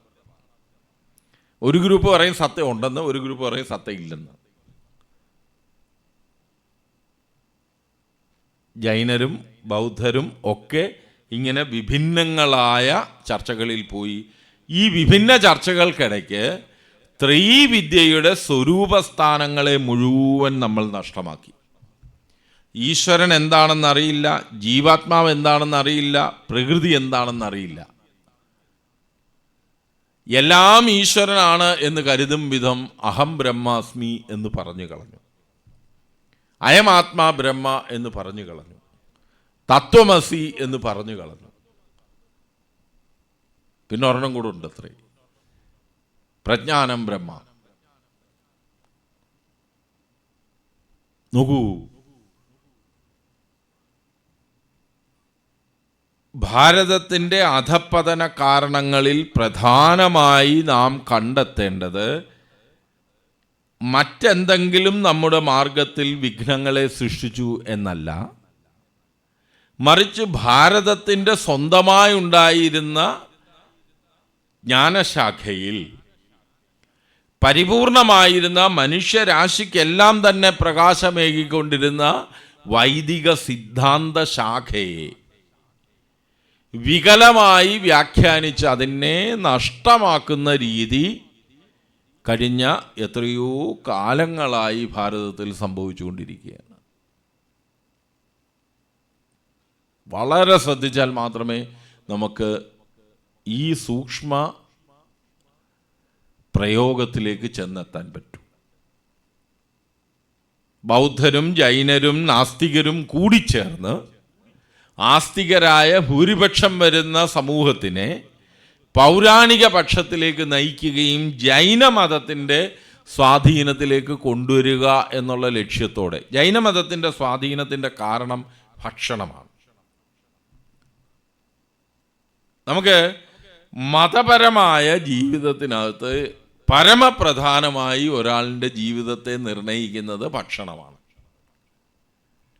ഒരു ഗ്രൂപ്പ് പറയും സത്ത ഉണ്ടെന്ന്, ഒരു ഗ്രൂപ്പ് പറയും സത്ത ഇല്ലെന്ന്. ജൈനരും ബൗദ്ധരും ഒക്കെ ഇങ്ങനെ വിഭിന്നങ്ങളായ ചർച്ചകളിൽ പോയി. ഈ വിഭിന്ന ചർച്ചകൾക്കിടയ്ക്ക് ത്രയീവിദ്യയുടെ സ്വരൂപസ്ഥാനങ്ങളെ മുഴുവൻ നമ്മൾ നഷ്ടമാക്കി. ഈശ്വരൻ എന്താണെന്നറിയില്ല, ജീവാത്മാവ് എന്താണെന്നറിയില്ല, പ്രകൃതി എന്താണെന്നറിയില്ല. എല്ലാം ഈശ്വരനാണ് എന്ന് കരുതും വിധം അഹം ബ്രഹ്മാസ്മി എന്ന് പറഞ്ഞു കളഞ്ഞു, അയമാത്മാ ബ്രഹ്മ എന്ന് പറഞ്ഞു കളഞ്ഞു, തത്വമസി എന്ന് പറഞ്ഞു കളഞ്ഞു. പിന്നെ ഒരെണ്ണം കൂടെ ഉണ്ട്, അത്രേ, പ്രജ്ഞാനം ബ്രഹ്മ. നോക്കൂ, ഭാരതത്തിൻ്റെ അധപ്പതന കാരണങ്ങളിൽ പ്രധാനമായി നാം കണ്ടെത്തേണ്ടത് മറ്റെന്തെങ്കിലും നമ്മുടെ മാർഗത്തിൽ വിഘ്നങ്ങളെ സൃഷ്ടിച്ചു എന്നല്ല, മറിച്ച് ഭാരതത്തിൻ്റെ സ്വന്തമായി ഉണ്ടായിരുന്ന ജ്ഞാനശാഖയിൽ പരിപൂർണമായിരുന്ന മനുഷ്യരാശിക്കെല്ലാം തന്നെ പ്രകാശമേകിക്കൊണ്ടിരുന്ന വൈദിക സിദ്ധാന്ത ശാഖയെ വികലമായി വ്യാഖ്യാനിച്ച് അതിനെ നഷ്ടമാക്കുന്ന രീതി കഴിഞ്ഞ എത്രയോ കാലങ്ങളായി ഭാരതത്തിൽ സംഭവിച്ചുകൊണ്ടിരിക്കുകയാണ്. വളരെ ശ്രദ്ധിച്ചാൽ മാത്രമേ നമുക്ക് ഈ സൂക്ഷ്മ പ്രയോഗത്തിലേക്ക് ചെന്നെത്താൻ പറ്റൂ. ബൗദ്ധരും ജൈനരും നാസ്തികരും കൂടിച്ചേർന്ന് ആസ്തികരായ ഭൂരിപക്ഷം വരുന്ന സമൂഹത്തിനെ പൗരാണിക പക്ഷത്തിലേക്ക് നയിക്കുകയും ജൈനമതത്തിൻ്റെ സ്വാധീനത്തിലേക്ക് കൊണ്ടുവരിക എന്നുള്ള ലക്ഷ്യത്തോടെ. ജൈനമതത്തിൻ്റെ സ്വാധീനത്തിൻ്റെ കാരണം ഭക്ഷണമാണ്. നമുക്ക് മതപരമായ ജീവിതത്തിനകത്ത് പരമപ്രധാനമായി ഒരാളുടെ ജീവിതത്തെ നിർണയിക്കുന്നത് ഭക്ഷണമാണ്.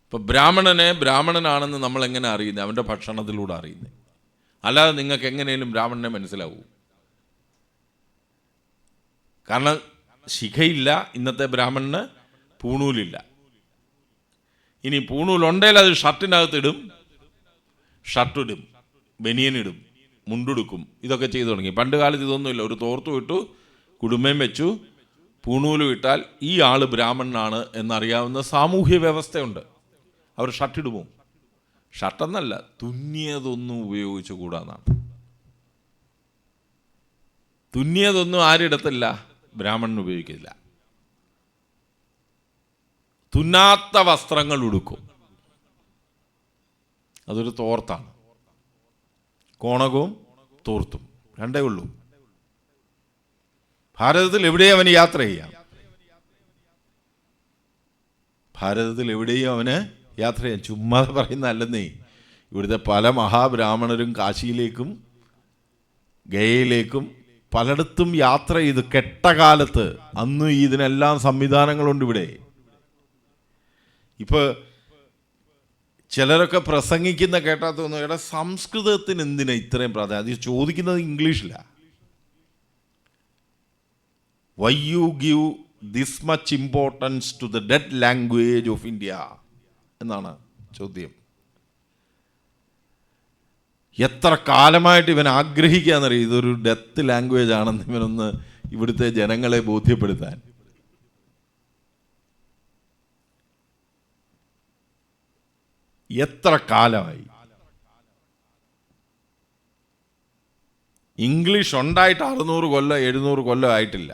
ഇപ്പം ബ്രാഹ്മണനെ ബ്രാഹ്മണനാണെന്ന് നമ്മൾ എങ്ങനെ അറിയുന്നത്? അവൻ്റെ ഭക്ഷണത്തിലൂടെ അറിയുന്നത്. അല്ലാതെ നിങ്ങൾക്ക് എങ്ങനെയും ബ്രാഹ്മണനെ മനസ്സിലാവൂ? കാരണം ശിഖയില്ല ഇന്നത്തെ ബ്രാഹ്മണന്, പൂണൂലില്ല. ഇനി പൂണൂലുണ്ടെങ്കിൽ അത് ഷർട്ടിനകത്തിടും, ഷർട്ടിടും, ബനിയനിടും, മുണ്ടെടുക്കും, ഇതൊക്കെ ചെയ്തു തുടങ്ങി. പണ്ട് കാലത്ത് ഇതൊന്നുമില്ല. ഒരു തോർത്തു ഇട്ടു, കുടുംബം വെച്ചു, പൂണൂലും ഇട്ടാൽ ഈ ആൾ ബ്രാഹ്മണനാണ് എന്നറിയാവുന്ന സാമൂഹ്യ വ്യവസ്ഥയുണ്ട്. അവർ ഷർട്ടിടുമോ? ഷർട്ടെന്നല്ല, തുന്നിയതൊന്നും ഉപയോഗിച്ചു കൂടാന്നാണ്. തുന്നിയതൊന്നും ആരിടത്തില്ല, ബ്രാഹ്മണൻ ഉപയോഗിക്കില്ല. തുന്നാത്ത വസ്ത്രങ്ങൾ ഉടുക്കും, അതൊരു തോർത്താണ്. കോണകവും തോർത്തും രണ്ടേ ഉള്ളൂ. ഭാരതത്തിൽ എവിടെയും അവന് യാത്ര ചെയ്യാം. ഭാരതത്തിൽ എവിടെയും അവന് യാത്ര ചെയ്യാം. ചുമ്മാതെ പറയുന്നതല്ലെന്നേ. ഇവിടുത്തെ പല മഹാബ്രാഹ്മണരും കാശിയിലേക്കും ഗയയിലേക്കും പലയിടത്തും യാത്ര ചെയ്ത് കെട്ട കാലത്ത്. അന്ന് ഇതിനെല്ലാം സംവിധാനങ്ങളുണ്ട് ഇവിടെ. ഇപ്പോൾ ചിലരൊക്കെ പ്രസംഗിക്കുന്ന കേട്ടാൽ തോന്നുന്നു, എടാ സംസ്കൃതത്തിന് എന്തിനാ ഇത്രയും പ്രാധാന്യം? അത് ചോദിക്കുന്നത് ഇംഗ്ലീഷിലാണ്. Why you give this much importance to the dead language of India എന്നാണ് ചോദ്യം. എത്ര കാലമായിട്ട് ഇവൻ ആഗ്രഹിക്കാന്നറിയാം ഇതൊരു ഡെത്ത് ലാംഗ്വേജ് ആണെന്ന് ഇവനൊന്ന് ഇവിടുത്തെ ജനങ്ങളെ ബോധ്യപ്പെടുത്താൻ. എത്ര കാലമായി? ഇംഗ്ലീഷ് ഉണ്ടായിട്ട് 600 കൊല്ലം 700 കൊല്ലം ആയിട്ടില്ല,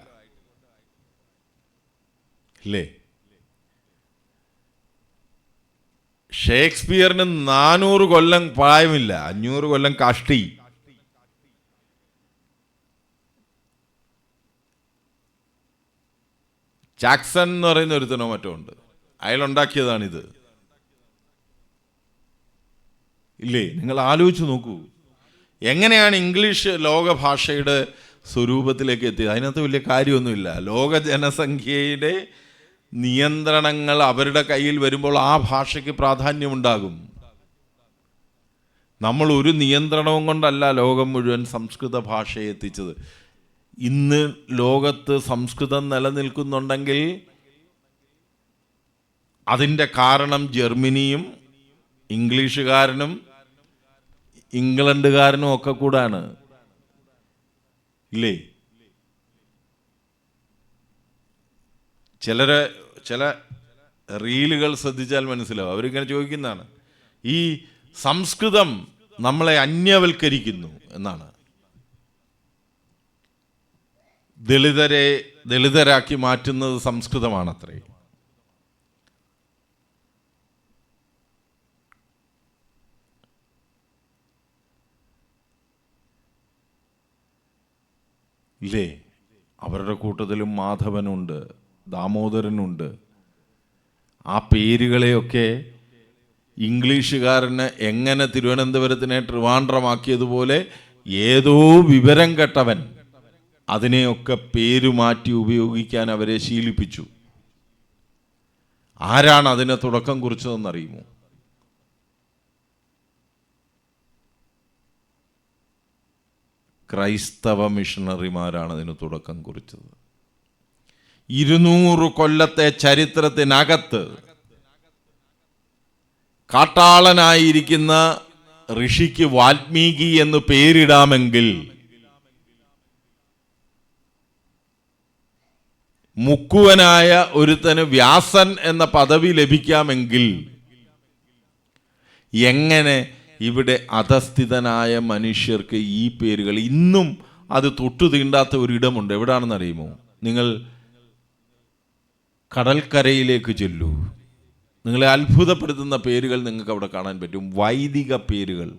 ഇല്ലേ? ഷേക്സ്പിയറിന് 400 കൊല്ലം പ്രായമില്ല, 500 കൊല്ലം കാഷ്ടി. ജാക്സൺ എന്ന് പറയുന്ന ഒരുത്തനോ മറ്റോ ഉണ്ട്, അയാളുണ്ടാക്കിയതാണിത്, ഇല്ലേ? നിങ്ങൾ ആലോചിച്ച് നോക്കൂ, എങ്ങനെയാണ് ഇംഗ്ലീഷ് ലോകഭാഷയുടെ സ്വരൂപത്തിലേക്ക് എത്തിയത്? അതിനകത്ത് വലിയ കാര്യമൊന്നുമില്ല. ലോക ജനസംഖ്യയുടെ നിയന്ത്രണങ്ങൾ അവരുടെ കയ്യിൽ വരുമ്പോൾ ആ ഭാഷയ്ക്ക് പ്രാധാന്യമുണ്ടാകും. നമ്മൾ ഒരു നിയന്ത്രണവും കൊണ്ടല്ല ലോകം മുഴുവൻ സംസ്കൃത ഭാഷയെ എത്തിച്ചത്. ഇന്ന് ലോകത്ത് സംസ്കൃതം നിലനിൽക്കുന്നുണ്ടെങ്കിൽ അതിൻ്റെ കാരണം ജർമ്മനിയും ഇംഗ്ലീഷുകാരനും ഇംഗ്ലണ്ടുകാരനും ഒക്കെ കൂടാണ്, ഇല്ലേ? ചില റീലുകൾ ശ്രദ്ധിച്ചാൽ മനസ്സിലാവും. അവരിങ്ങനെ ചോദിക്കുന്നതാണ്, ഈ സംസ്കൃതം നമ്മളെ അന്യവൽക്കരിക്കുന്നു എന്നാണ്. ദളിതരാക്കി മാറ്റുന്നത് സംസ്കൃതമാണത്രേ. ഇല്ലേ? അവരുടെ കൂട്ടത്തിലും മാധവനുണ്ട്, ദാമോദരനുണ്ട്. ആ പേരുകളെയൊക്കെ ഇംഗ്ലീഷുകാരന് എങ്ങനെ തിരുവനന്തപുരത്തിനെ ട്രിവാൻഡ്രമാക്കിയതുപോലെ ഏതോ വിവരം കെട്ടവൻ അതിനെയൊക്കെ പേരുമാറ്റി ഉപയോഗിക്കാൻ അവരെ ശീലിപ്പിച്ചു. ആരാണ് അതിന് തുടക്കം കുറിച്ചതെന്നറിയുമോ? ക്രൈസ്തവ മിഷണറിമാരാണ് അതിന് തുടക്കം കുറിച്ചത്. 200 കൊല്ലത്തെ ചരിത്രത്തിനകത്ത് കാട്ടാളനായിരിക്കുന്ന ഋഷിക്ക് വാൽമീകി എന്ന് പേരിടാമെങ്കിൽ മുക്കുവനായ ഒരുത്തന് വ്യാസൻ എന്ന പദവി ലഭിക്കാമെങ്കിൽ എങ്ങനെ ഇവിടെ അധസ്ഥിതനായ മനുഷ്യർക്ക് ഈ പേരുകൾ? ഇന്നും അത് തൊട്ടു തീണ്ടാത്ത ഒരിടമുണ്ട്. എവിടാണെന്ന് അറിയുമോ? നിങ്ങൾ കടൽക്കരയിലേക്ക് ചെല്ലൂ. നിങ്ങളെ അത്ഭുതപ്പെടുത്തുന്ന പേരുകൾ നിങ്ങൾക്ക് അവിടെ കാണാൻ പറ്റും. വൈദിക പേരുകൾ.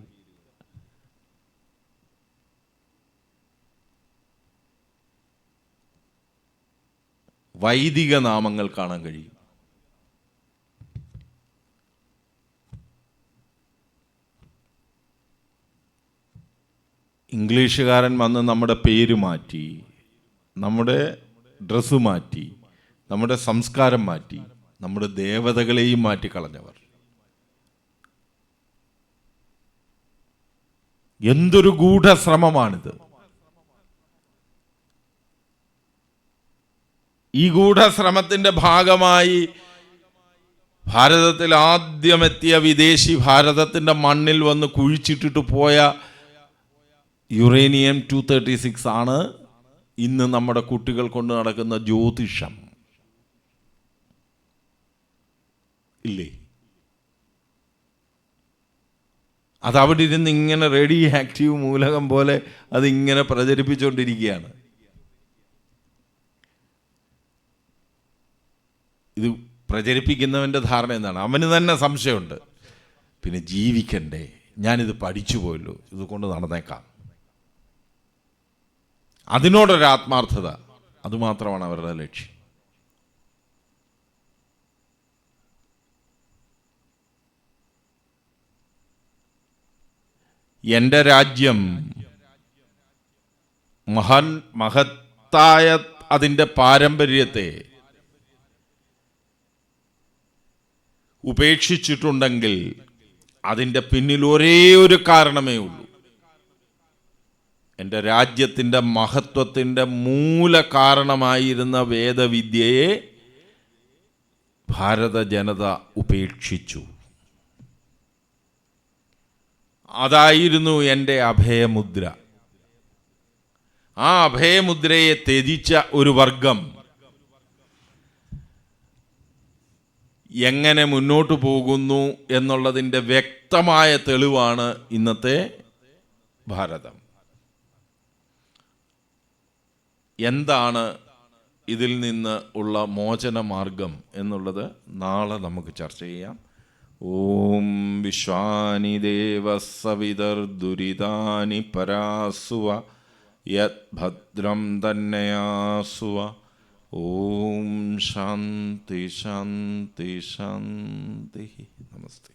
വൈദിക നാമങ്ങൾ കാണാൻ കഴിയും. ഇംഗ്ലീഷുകാരൻ വന്ന് നമ്മുടെ പേര് മാറ്റി, നമ്മുടെ ഡ്രസ്സ് മാറ്റി, നമ്മുടെ സംസ്കാരം മാറ്റി, നമ്മുടെ ദേവതകളെയും മാറ്റിക്കളഞ്ഞവർ. എന്തൊരു ഗൂഢശ്രമമാണിത്! ഈ ഗൂഢശ്രമത്തിൻ്റെ ഭാഗമായി ഭാരതത്തിൽ ആദ്യമെത്തിയ വിദേശി ഭാരതത്തിൻ്റെ മണ്ണിൽ വന്ന് കുഴിച്ചിട്ടിട്ട് പോയ യുറേനിയം 236 ആണ് ഇന്ന് നമ്മുടെ കുട്ടികൾ കൊണ്ട് നടക്കുന്ന ജ്യോതിഷം. ഇല്ലേ? അതവിടെ ഇരുന്ന് ഇങ്ങനെ റേഡിയോ ആക്റ്റീവ് മൂലകം പോലെ അതിങ്ങനെ പ്രചരിപ്പിച്ചുകൊണ്ടിരിക്കുകയാണ്. ഇത് പ്രചരിപ്പിക്കുന്നവൻ്റെ ധാരണ എന്താണ്? അവന് തന്നെ സംശയമുണ്ട്, പിന്നെ ജീവിക്കണ്ടേ, ഞാനിത് പഠിച്ചു പോയല്ലോ, ഇതുകൊണ്ട് നടന്നേക്കാം. അതിനോടൊരാത്മാർത്ഥത, അതുമാത്രമാണ് അവരുടെ ലക്ഷ്യം. എൻ്റെ രാജ്യം മഹത്തായ അതിൻ്റെ പാരമ്പര്യത്തെ ഉപേക്ഷിച്ചിട്ടുണ്ടെങ്കിൽ അതിൻ്റെ പിന്നിൽ ഒരേ ഒരു കാരണമേ ഉള്ളൂ. എൻ്റെ രാജ്യത്തിൻ്റെ മഹത്വത്തിൻ്റെ മൂല കാരണമായിരുന്ന വേദവിദ്യയെ ഭാരത ജനത ഉപേക്ഷിച്ചു. അതായിരുന്നു എൻ്റെ അഭയമുദ്ര. ആ അഭയമുദ്രയെ ത്യജിച്ച ഒരു വർഗം എങ്ങനെ മുന്നോട്ട് പോകുന്നു എന്നുള്ളതിൻ്റെ വ്യക്തമായ തെളിവാണ് ഇന്നത്തെ ഭാരതം. എന്താണ് ഇതിൽ നിന്ന് ഉള്ള മോചനമാർഗം എന്നുള്ളത് നാളെ നമുക്ക് ചർച്ച ചെയ്യാം. ഓം വിശ്വാനി ദേവസവിതർദുരിതാനി പരാസുവ യത് ഭദ്രം തന്നയാസുവ. ഓം ശാന്തി ശാന്തി ശാന്തി. നമസ്തേ.